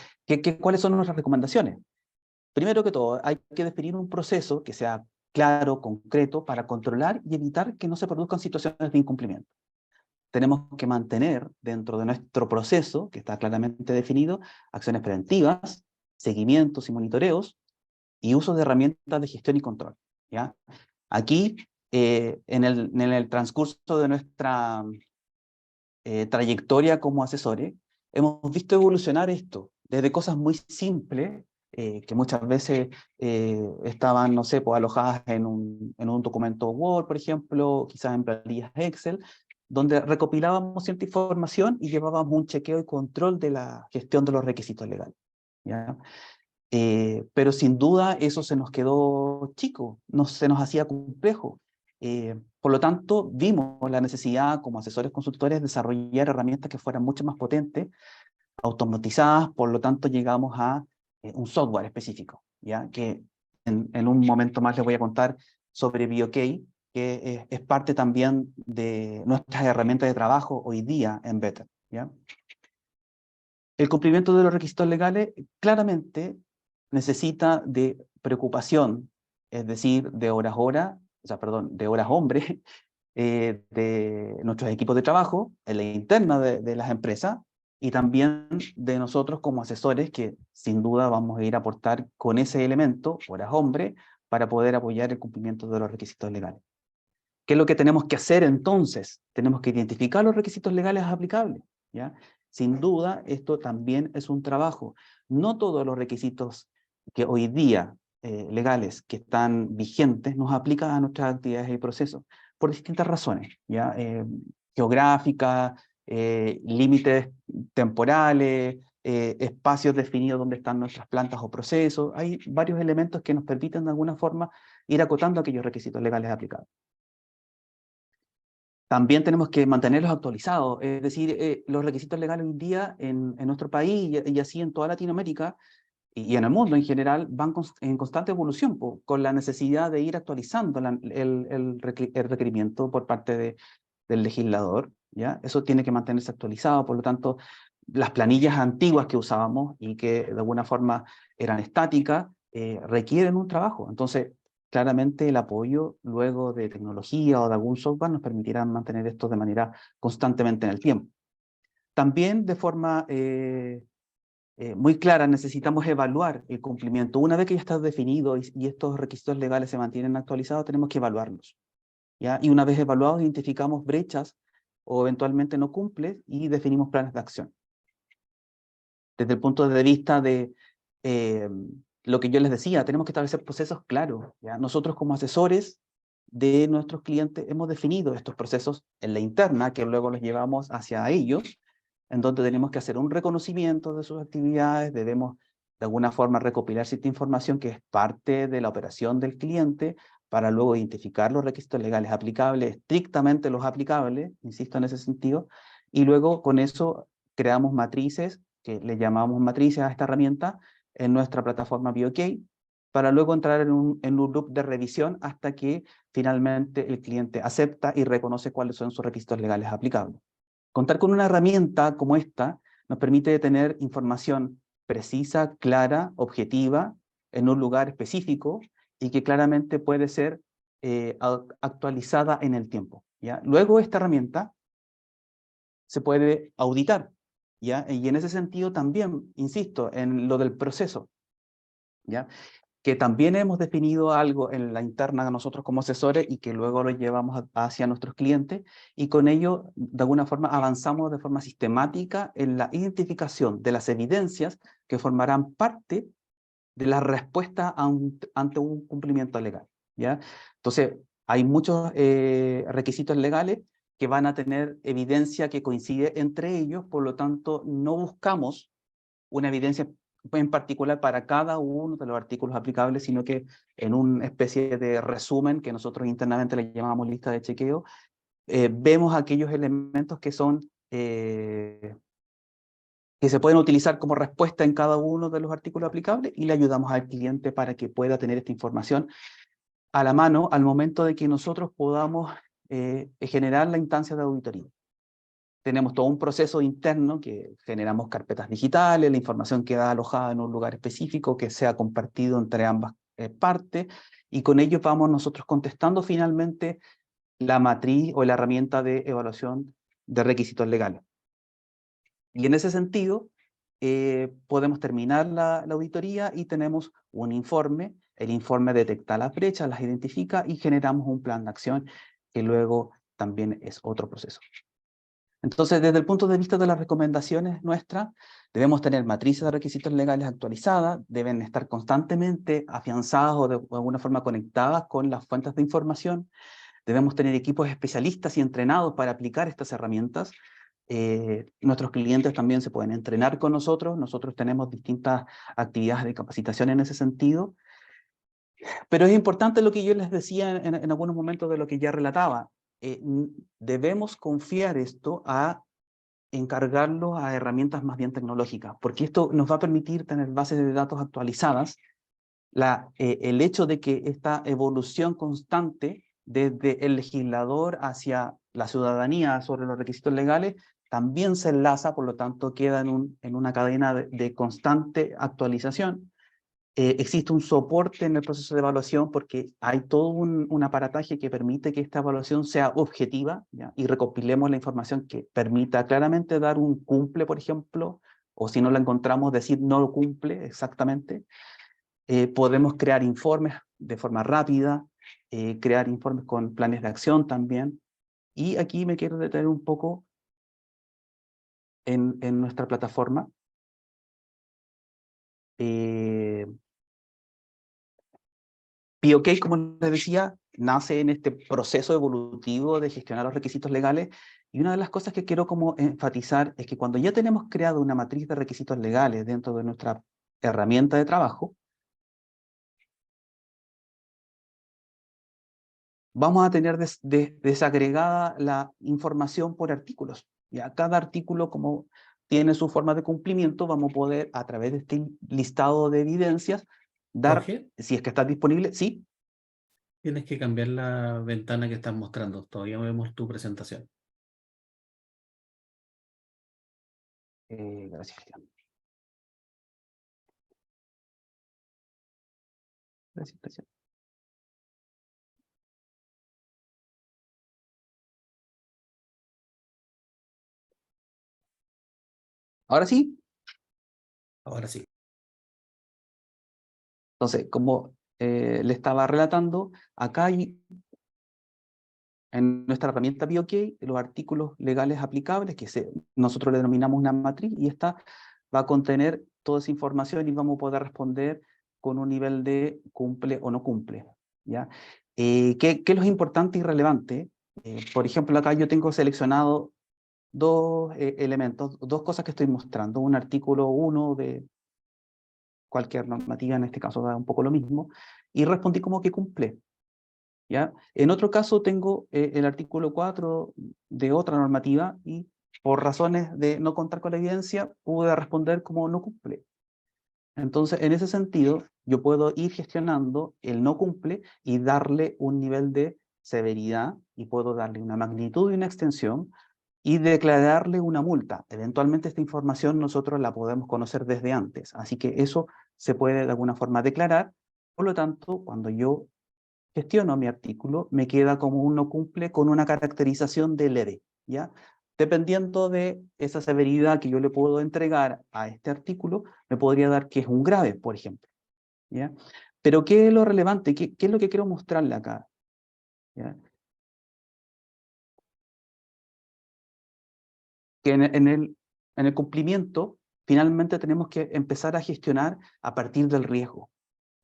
¿cuáles son nuestras recomendaciones? Primero que todo, hay que definir un proceso que sea claro, concreto, para controlar y evitar que no se produzcan situaciones de incumplimiento. Tenemos que mantener dentro de nuestro proceso, que está claramente definido, acciones preventivas, seguimientos y monitoreos, y uso de herramientas de gestión y control, ¿ya? Aquí, en el transcurso de nuestra trayectoria como asesores, hemos visto evolucionar esto, desde cosas muy simples, que muchas veces estaban, no sé, pues, alojadas en un documento Word, por ejemplo, quizás en planillas Excel, donde recopilábamos cierta información y llevábamos un chequeo y control de la gestión de los requisitos legales, ¿ya? Pero sin duda eso se nos quedó chico, se nos hacía complejo. Por lo tanto, vimos la necesidad como asesores consultores de desarrollar herramientas que fueran mucho más potentes, automatizadas. Por lo tanto, llegamos a un software específico, ¿ya? Que en un momento más les voy a contar sobre BioK, que es parte también de nuestras herramientas de trabajo hoy día en Better, ¿ya? El cumplimiento de los requisitos legales claramente necesita de preocupación, es decir, de horas de horas hombre, de nuestros equipos de trabajo, en la interna de las empresas, y también de nosotros como asesores, que sin duda vamos a ir a aportar con ese elemento, horas hombre, para poder apoyar el cumplimiento de los requisitos legales. ¿Qué es lo que tenemos que hacer entonces? Tenemos que identificar los requisitos legales aplicables, ¿ya? Sin duda, esto también es un trabajo. No todos los requisitos que hoy día legales que están vigentes nos aplican a nuestras actividades y procesos, por distintas razones, ¿ya? Geográficas, límites temporales, espacios definidos donde están nuestras plantas o procesos. Hay varios elementos que nos permiten de alguna forma ir acotando aquellos requisitos legales aplicables. También tenemos que mantenerlos actualizados, es decir, los requisitos legales hoy día en nuestro país y así en toda Latinoamérica y en el mundo en general van en constante evolución, con la necesidad de ir actualizando el requerimiento por parte del legislador, ¿ya? Eso tiene que mantenerse actualizado, por lo tanto, las planillas antiguas que usábamos y que de alguna forma eran estáticas, requieren un trabajo. Entonces, claramente el apoyo luego de tecnología o de algún software nos permitirá mantener esto de manera constantemente en el tiempo. También de forma muy clara necesitamos evaluar el cumplimiento. Una vez que ya está definido y estos requisitos legales se mantienen actualizados, tenemos que evaluarlos, ¿ya? Y una vez evaluados, identificamos brechas o eventualmente no cumple y definimos planes de acción. Desde el punto de vista de lo que yo les decía, tenemos que establecer procesos claros, ¿ya? Nosotros como asesores de nuestros clientes hemos definido estos procesos en la interna, que luego los llevamos hacia ellos, en donde tenemos que hacer un reconocimiento de sus actividades, debemos de alguna forma recopilar cierta información que es parte de la operación del cliente, para luego identificar los requisitos legales aplicables, estrictamente los aplicables, insisto en ese sentido, y luego con eso creamos matrices, que le llamamos matrices a esta herramienta, en nuestra plataforma BOK, para luego entrar en un loop de revisión hasta que finalmente el cliente acepta y reconoce cuáles son sus requisitos legales aplicables. Contar con una herramienta como esta nos permite tener información precisa, clara, objetiva, en un lugar específico y que claramente puede ser actualizada en el tiempo, ¿ya? Luego esta herramienta se puede auditar, ¿ya? Y en ese sentido también, insisto, en lo del proceso, ¿ya? Que también hemos definido algo en la interna de nosotros como asesores y que luego lo llevamos hacia nuestros clientes, y con ello, de alguna forma, avanzamos de forma sistemática en la identificación de las evidencias que formarán parte de la respuesta ante un cumplimiento legal, ¿ya? Entonces, hay muchos requisitos legales que van a tener evidencia que coincide entre ellos, por lo tanto, no buscamos una evidencia en particular para cada uno de los artículos aplicables, sino que en una especie de resumen que nosotros internamente le llamamos lista de chequeo, vemos aquellos elementos que son que se pueden utilizar como respuesta en cada uno de los artículos aplicables y le ayudamos al cliente para que pueda tener esta información a la mano al momento de que nosotros podamos generar la instancia de auditoría. Tenemos todo un proceso interno que generamos carpetas digitales, la información queda alojada en un lugar específico que sea compartido entre ambas partes, y con ello vamos nosotros contestando finalmente la matriz o la herramienta de evaluación de requisitos legales. Y en ese sentido, podemos terminar la auditoría y tenemos un informe. El informe detecta las brechas, las identifica y generamos un plan de acción que luego también es otro proceso. Entonces, desde el punto de vista de las recomendaciones nuestras, debemos tener matrices de requisitos legales actualizadas, deben estar constantemente afianzadas o de alguna forma conectadas con las fuentes de información, debemos tener equipos especialistas y entrenados para aplicar estas herramientas. Nuestros clientes también se pueden entrenar con nosotros tenemos distintas actividades de capacitación en ese sentido, pero es importante lo que yo les decía en algunos momentos de lo que ya relataba. Debemos confiar esto a encargarlo a herramientas más bien tecnológicas, porque esto nos va a permitir tener bases de datos actualizadas. El hecho de que esta evolución constante desde el legislador hacia la ciudadanía sobre los requisitos legales, también se enlaza, por lo tanto queda en una cadena de constante actualización. Existe un soporte en el proceso de evaluación porque hay todo un aparataje que permite que esta evaluación sea objetiva, ¿ya? Y recopilemos la información que permita claramente dar un cumple, por ejemplo, o si no la encontramos, decir no lo cumple exactamente. Podemos crear informes de forma rápida, crear informes con planes de acción también. Y aquí me quiero detener un poco en nuestra plataforma. POK, como les decía, nace en este proceso evolutivo de gestionar los requisitos legales, y una de las cosas que quiero como enfatizar es que cuando ya tenemos creado una matriz de requisitos legales dentro de nuestra herramienta de trabajo, vamos a tener desagregada la información por artículos. Ya cada artículo, como tiene su forma de cumplimiento, vamos a poder, a través de este listado de evidencias, dar, Jorge, si es que está disponible, sí. tienes que cambiar la ventana que estás mostrando. Todavía no vemos tu presentación. Gracias, Cristian. Gracias, gracias. Ahora sí. Ahora sí. Entonces, como le estaba relatando, acá hay en nuestra herramienta POK los artículos legales aplicables, que nosotros le denominamos una matriz, y esta va a contener toda esa información y vamos a poder responder con un nivel de cumple o no cumple, ¿ya? ¿Qué es lo importante y relevante? Por ejemplo, acá yo tengo seleccionado dos elementos, dos cosas que estoy mostrando. Un artículo 1 de cualquier normativa, en este caso da un poco lo mismo, y respondí como que cumple, ¿ya? En otro caso tengo el artículo 4 de otra normativa y por razones de no contar con la evidencia pude responder como no cumple. Entonces, en ese sentido, yo puedo ir gestionando el no cumple y darle un nivel de severidad, y puedo darle una magnitud y una extensión, y declararle una multa. Eventualmente esta información nosotros la podemos conocer desde antes, así que eso se puede de alguna forma declarar. Por lo tanto, cuando yo gestiono mi artículo, me queda como un no cumple con una caracterización de leve, ¿ya? Dependiendo de esa severidad que yo le puedo entregar a este artículo, me podría dar que es un grave, por ejemplo, ¿ya? Pero ¿qué es lo relevante? ¿Qué es lo que quiero mostrarle acá? ¿Ya? Que en el cumplimiento, finalmente tenemos que empezar a gestionar a partir del riesgo,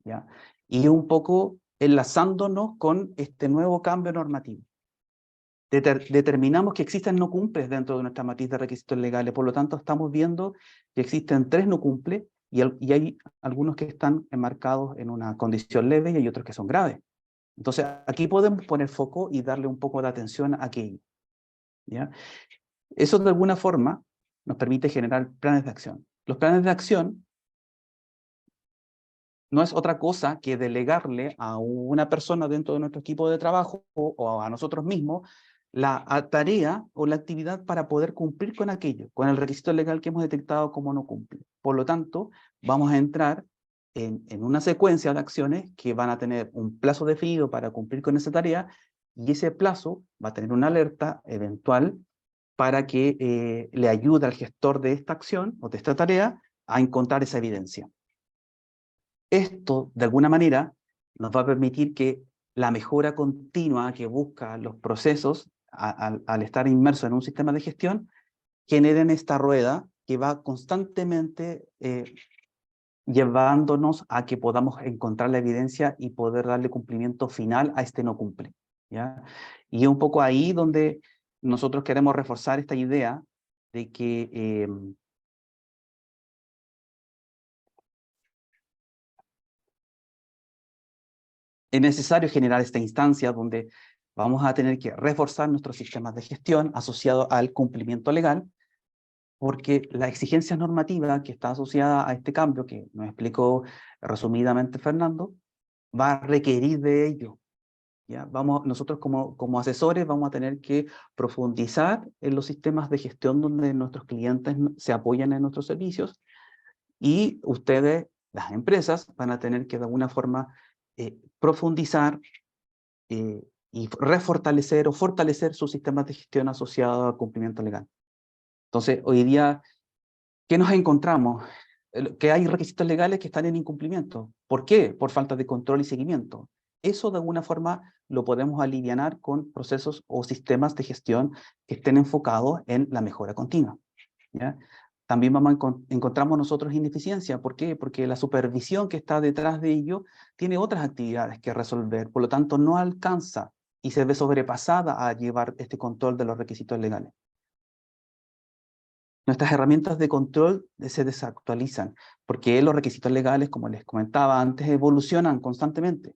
¿ya? Y un poco enlazándonos con este nuevo cambio normativo. Determinamos que existen no cumples dentro de nuestra matriz de requisitos legales, por lo tanto estamos viendo que existen 3 no cumples y hay algunos que están enmarcados en una condición leve y hay otros que son graves. Entonces aquí podemos poner foco y darle un poco de atención a aquello, ¿ya? Eso de alguna forma nos permite generar planes de acción. Los planes de acción no es otra cosa que delegarle a una persona dentro de nuestro equipo de trabajo o a nosotros mismos la tarea o la actividad para poder cumplir con aquello, con el requisito legal que hemos detectado como no cumple. Por lo tanto, vamos a entrar en una secuencia de acciones que van a tener un plazo definido para cumplir con esa tarea, y ese plazo va a tener una alerta eventual para que le ayude al gestor de esta acción o de esta tarea a encontrar esa evidencia. Esto, de alguna manera, nos va a permitir que la mejora continua que buscan los procesos al estar inmerso en un sistema de gestión generen esta rueda que va constantemente llevándonos a que podamos encontrar la evidencia y poder darle cumplimiento final a este no cumple, ¿ya? Y es un poco ahí donde nosotros queremos reforzar esta idea de que es necesario generar esta instancia donde vamos a tener que reforzar nuestros sistemas de gestión asociados al cumplimiento legal, porque la exigencia normativa que está asociada a este cambio, que nos explicó resumidamente Fernando, va a requerir de ello. ¿ya? Nosotros como asesores vamos a tener que profundizar en los sistemas de gestión donde nuestros clientes se apoyan en nuestros servicios, y ustedes, las empresas, van a tener que de alguna forma profundizar y refortalecer o fortalecer sus sistemas de gestión asociados al cumplimiento legal. Entonces, hoy día, ¿qué nos encontramos? Que hay requisitos legales que están en incumplimiento. ¿Por qué? Por falta de control y seguimiento. Eso de alguna forma lo podemos alivianar con procesos o sistemas de gestión que estén enfocados en la mejora continua, ¿ya? También encontramos nosotros ineficiencia. ¿Por qué? Porque la supervisión que está detrás de ello tiene otras actividades que resolver, por lo tanto no alcanza y se ve sobrepasada a llevar este control de los requisitos legales. Nuestras herramientas de control se desactualizan, porque los requisitos legales, como les comentaba antes, evolucionan constantemente.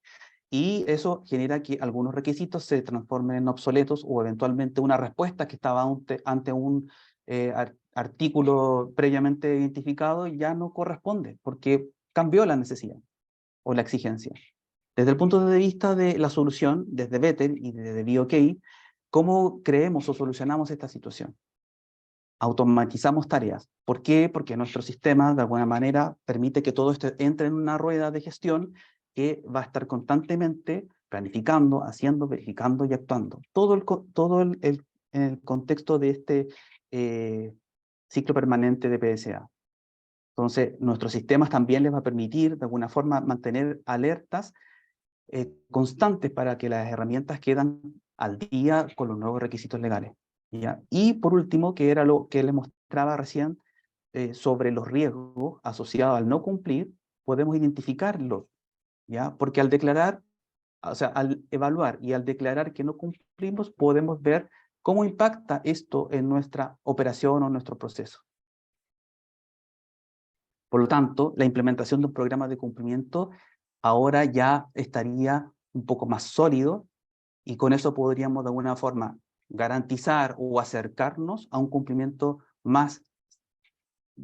Y eso genera que algunos requisitos se transformen en obsoletos, o eventualmente una respuesta que estaba ante un artículo previamente identificado ya no corresponde, porque cambió la necesidad o la exigencia. Desde el punto de vista de la solución, desde Better y desde BOK, ¿cómo creemos o solucionamos esta situación? Automatizamos tareas. ¿Por qué? Porque nuestro sistema, de alguna manera, permite que todo esto entre en una rueda de gestión que va a estar constantemente planificando, haciendo, verificando y actuando. Todo en el contexto de este ciclo permanente de PSA. Entonces, nuestros sistemas también les va a permitir, de alguna forma, mantener alertas constantes para que las herramientas quedan al día con los nuevos requisitos legales, ¿ya? Y por último, que era lo que les mostraba recién, sobre los riesgos asociados al no cumplir, podemos identificarlos, ¿ya? Porque al declarar, o sea, al evaluar y al declarar que no cumplimos, podemos ver cómo impacta esto en nuestra operación o nuestro proceso. Por lo tanto, la implementación de un programa de cumplimiento ahora ya estaría un poco más sólido, y con eso podríamos de alguna forma garantizar o acercarnos a un cumplimiento más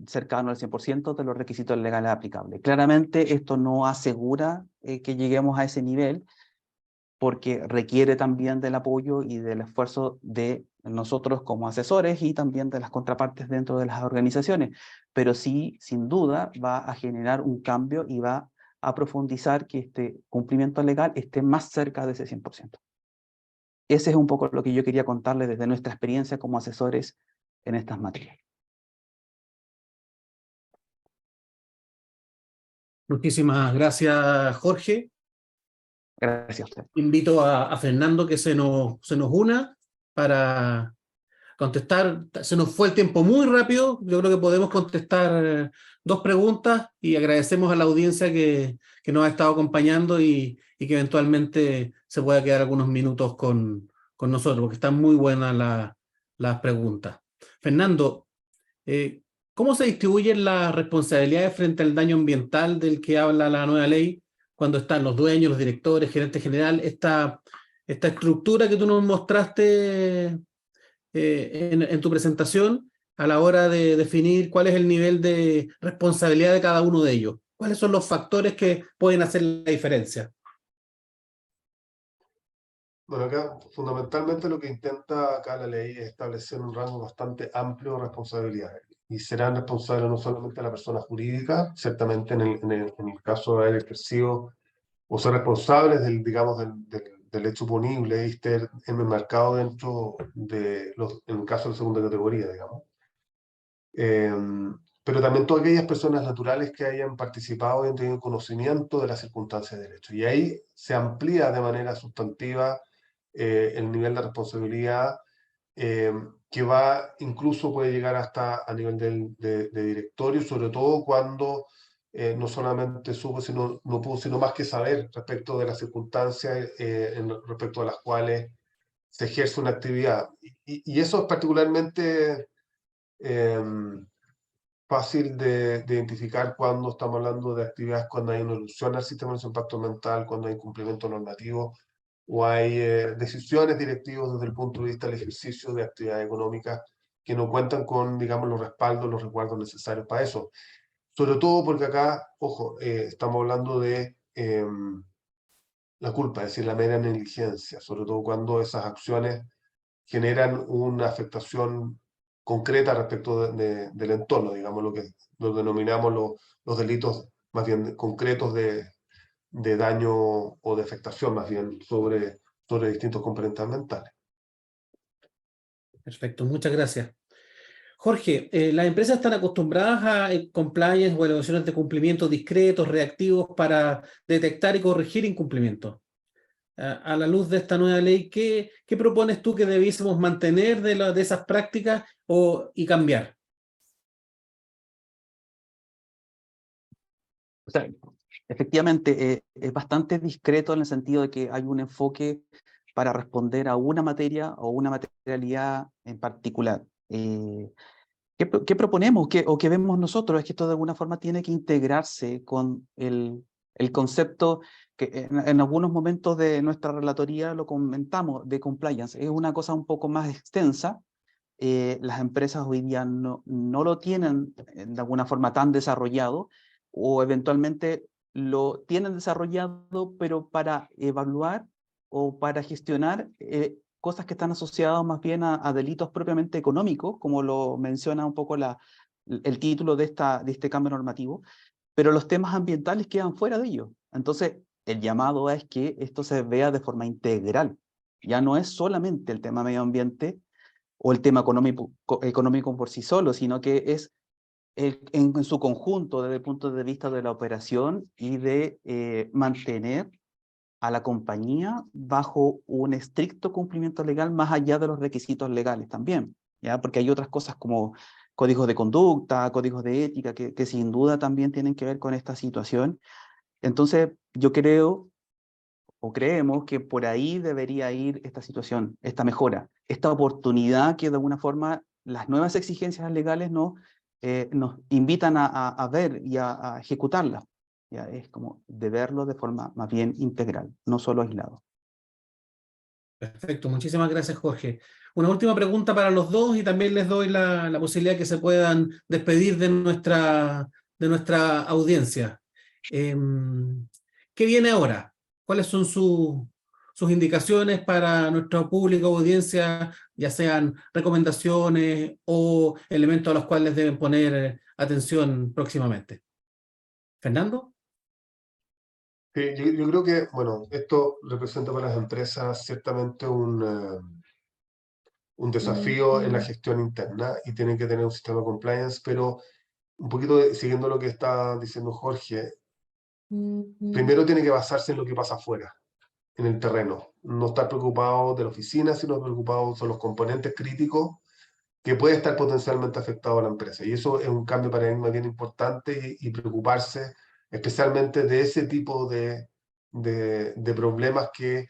cercano al 100% de los requisitos legales aplicables. Claramente esto no asegura que lleguemos a ese nivel, porque requiere también del apoyo y del esfuerzo de nosotros como asesores y también de las contrapartes dentro de las organizaciones, pero sí, sin duda, va a generar un cambio y va a profundizar que este cumplimiento legal esté más cerca de ese 100%. Ese es un poco lo que yo quería contarles desde nuestra experiencia como asesores en estas materias. Muchísimas gracias, Jorge. Gracias a usted. Invito a Fernando que se nos una para contestar. Se nos fue el tiempo muy rápido. Yo creo que podemos contestar dos preguntas, y agradecemos a la audiencia que nos ha estado acompañando y que eventualmente se pueda quedar algunos minutos con nosotros, porque están muy buenas las preguntas. Fernando, ¿cómo se distribuyen las responsabilidades frente al daño ambiental del que habla la nueva ley, cuando están los dueños, los directores, gerente general, esta estructura que tú nos mostraste en tu presentación, a la hora de definir cuál es el nivel de responsabilidad de cada uno de ellos? ¿Cuáles son los factores que pueden hacer la diferencia? Bueno, acá fundamentalmente lo que intenta acá la ley es establecer un rango bastante amplio de responsabilidades. Y serán responsables no solamente la persona jurídica, ciertamente en el caso de haber ejercido o ser responsables del, digamos, del hecho punible y estar enmarcado dentro de en el caso de segunda categoría, digamos. Pero también todas aquellas personas naturales que hayan participado y han tenido conocimiento de las circunstancias de derecho. Y ahí se amplía de manera sustantiva el nivel de responsabilidad, que va, incluso puede llegar hasta a nivel de directorio, sobre todo cuando no solamente supo, no pudo, sino más que saber respecto de las circunstancias respecto a las cuales se ejerce una actividad. Y eso es particularmente fácil de identificar cuando estamos hablando de actividades, cuando hay una ilusión al sistema de impacto ambiental, cuando hay incumplimiento normativo o hay decisiones directivas desde el punto de vista del ejercicio de actividades económicas que no cuentan con, digamos, los respaldos, los resguardos necesarios para eso. Sobre todo porque acá, ojo, estamos hablando de la culpa, es decir, la mera negligencia, sobre todo cuando esas acciones generan una afectación concreta respecto del entorno, digamos, lo que lo denominamos los delitos más bien concretos de daño o de afectación más bien sobre distintos componentes ambientales. Perfecto, muchas gracias. Jorge, las empresas están acostumbradas a compliance o evaluaciones de cumplimiento discretos, reactivos para detectar y corregir incumplimientos. A la luz de esta nueva ley, ¿qué propones tú que debiésemos mantener de esas prácticas y cambiar? O sea, efectivamente, es bastante discreto en el sentido de que hay un enfoque para responder a una materia o una materialidad en particular. ¿Qué proponemos o qué vemos nosotros? Es que esto de alguna forma tiene que integrarse con el concepto que en algunos momentos de nuestra relatoría lo comentamos, de compliance. Es una cosa un poco más extensa. Las empresas hoy día no lo tienen de alguna forma tan desarrollado, o eventualmente lo tienen desarrollado, pero para evaluar o para gestionar cosas que están asociadas más bien a delitos propiamente económicos, como lo menciona un poco el título de este cambio normativo, pero los temas ambientales quedan fuera de ello. Entonces, el llamado es que esto se vea de forma integral. Ya no es solamente el tema medio ambiente o el tema económico por sí solo, sino que es en su conjunto desde el punto de vista de la operación y de mantener a la compañía bajo un estricto cumplimiento legal más allá de los requisitos legales también, ¿ya? Porque hay otras cosas como códigos de conducta, códigos de ética, que sin duda también tienen que ver con esta situación. Entonces, yo creo o creemos que por ahí debería ir esta situación, esta mejora, esta oportunidad que de alguna forma las nuevas exigencias legales nos invitan a ver y a ejecutarlas. Ya es como de verlo de forma más bien integral, no solo aislado. Perfecto, muchísimas gracias, Jorge. Una última pregunta para los dos y también les doy la posibilidad que se puedan despedir de nuestra audiencia. ¿Qué viene ahora? ¿Cuáles son sus indicaciones para nuestro público, audiencia, ya sean recomendaciones o elementos a los cuales deben poner atención próximamente? ¿Fernando? Sí, yo creo que, bueno, esto representa para las empresas ciertamente un desafío en la gestión interna y tienen que tener un sistema de compliance, pero un poquito siguiendo lo que está diciendo Jorge, primero tiene que basarse en lo que pasa afuera, en el terreno. No estar preocupado de la oficina, sino preocupado son los componentes críticos que puede estar potencialmente afectado a la empresa. Y eso es un cambio de paradigma bien importante y preocuparse especialmente de ese tipo de problemas que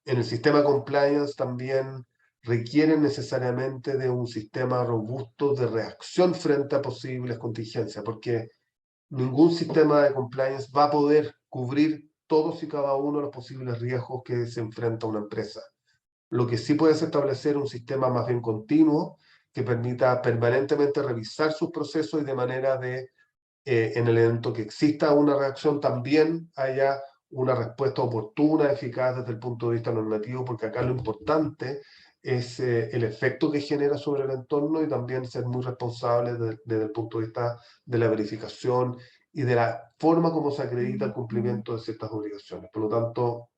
en el sistema compliance también requieren necesariamente de un sistema robusto de reacción frente a posibles contingencias, porque ningún sistema de compliance va a poder cubrir todos y cada uno de los posibles riesgos que se enfrenta una empresa. Lo que sí puede es establecer un sistema más bien continuo que permita permanentemente revisar sus procesos y de manera en el evento que exista una reacción, también haya una respuesta oportuna, eficaz desde el punto de vista normativo, porque acá lo importante es el efecto que genera sobre el entorno y también ser muy responsable desde el punto de vista de la verificación y de la forma como se acredita el cumplimiento de ciertas obligaciones. Por lo tanto,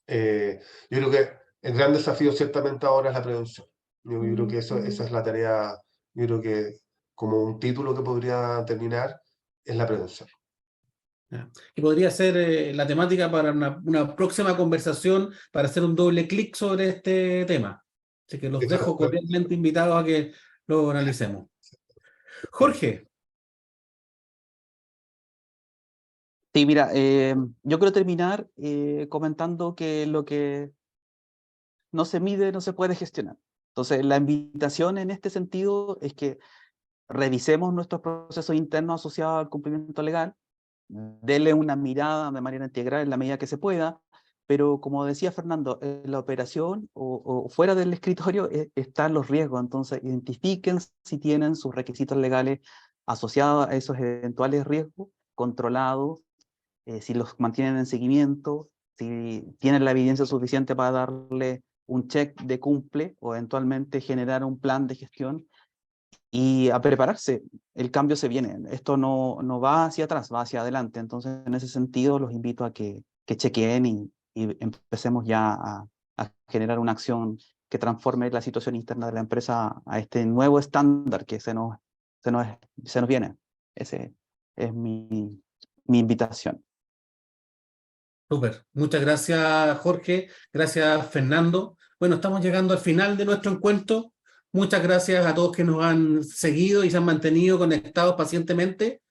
yo creo que el gran desafío ciertamente ahora es la prevención. Yo creo que esa es la tarea, yo creo que como un título que podría terminar, es la prevención. Y podría ser la temática para una próxima conversación para hacer un doble clic sobre este tema. Así que los dejo cordialmente invitados a que lo analicemos. Jorge. Sí, mira, yo quiero terminar comentando que lo que no se mide no se puede gestionar. Entonces, la invitación en este sentido es que revisemos nuestros procesos internos asociados al cumplimiento legal, denle una mirada de manera integral en la medida que se pueda, pero como decía Fernando, en la operación o fuera del escritorio están los riesgos, entonces identifiquen si tienen sus requisitos legales asociados a esos eventuales riesgos, controlados, si los mantienen en seguimiento, si tienen la evidencia suficiente para darle un check de cumple o eventualmente generar un plan de gestión y a prepararse. El cambio se viene. Esto no va hacia atrás, va hacia adelante. Entonces, en ese sentido, los invito a que chequeen y empecemos ya a generar una acción que transforme la situación interna de la empresa a este nuevo estándar que se nos viene. Ese es mi invitación. Súper. Muchas gracias, Jorge. Gracias, Fernando. Bueno, estamos llegando al final de nuestro encuentro. Muchas gracias a todos que nos han seguido y se han mantenido conectados pacientemente.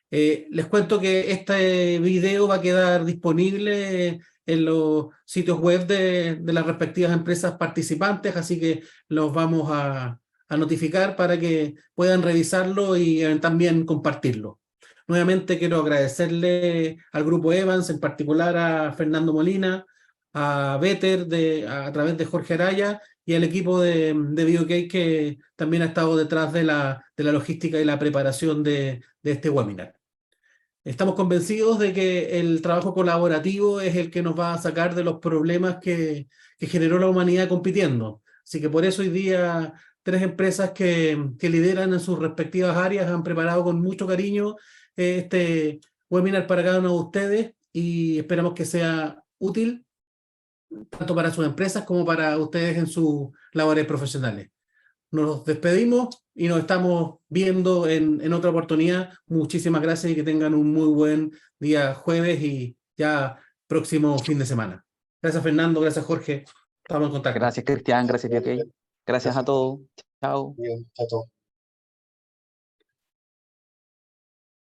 Les cuento que este video va a quedar disponible en los sitios web de las respectivas empresas participantes, así que los vamos a notificar para que puedan revisarlo y también compartirlo. Nuevamente quiero agradecerle al Grupo Evans, en particular a Fernando Molina, a Better a través de Jorge Araya y al equipo de BioCake que también ha estado detrás de la logística y la preparación de este webinar. Estamos convencidos de que el trabajo colaborativo es el que nos va a sacar de los problemas que generó la humanidad compitiendo. Así que por eso hoy día 3 empresas que lideran en sus respectivas áreas han preparado con mucho cariño este webinar para cada uno de ustedes y esperamos que sea útil tanto para sus empresas como para ustedes en sus labores profesionales. Nos despedimos y nos estamos viendo en otra oportunidad. Muchísimas gracias y que tengan un muy buen día jueves y ya próximo fin de semana. Gracias, Fernando. Gracias, Jorge. Estamos en contacto. Gracias, Cristian. Gracias, BioCake. Gracias a todos. Chao. Bien, chao.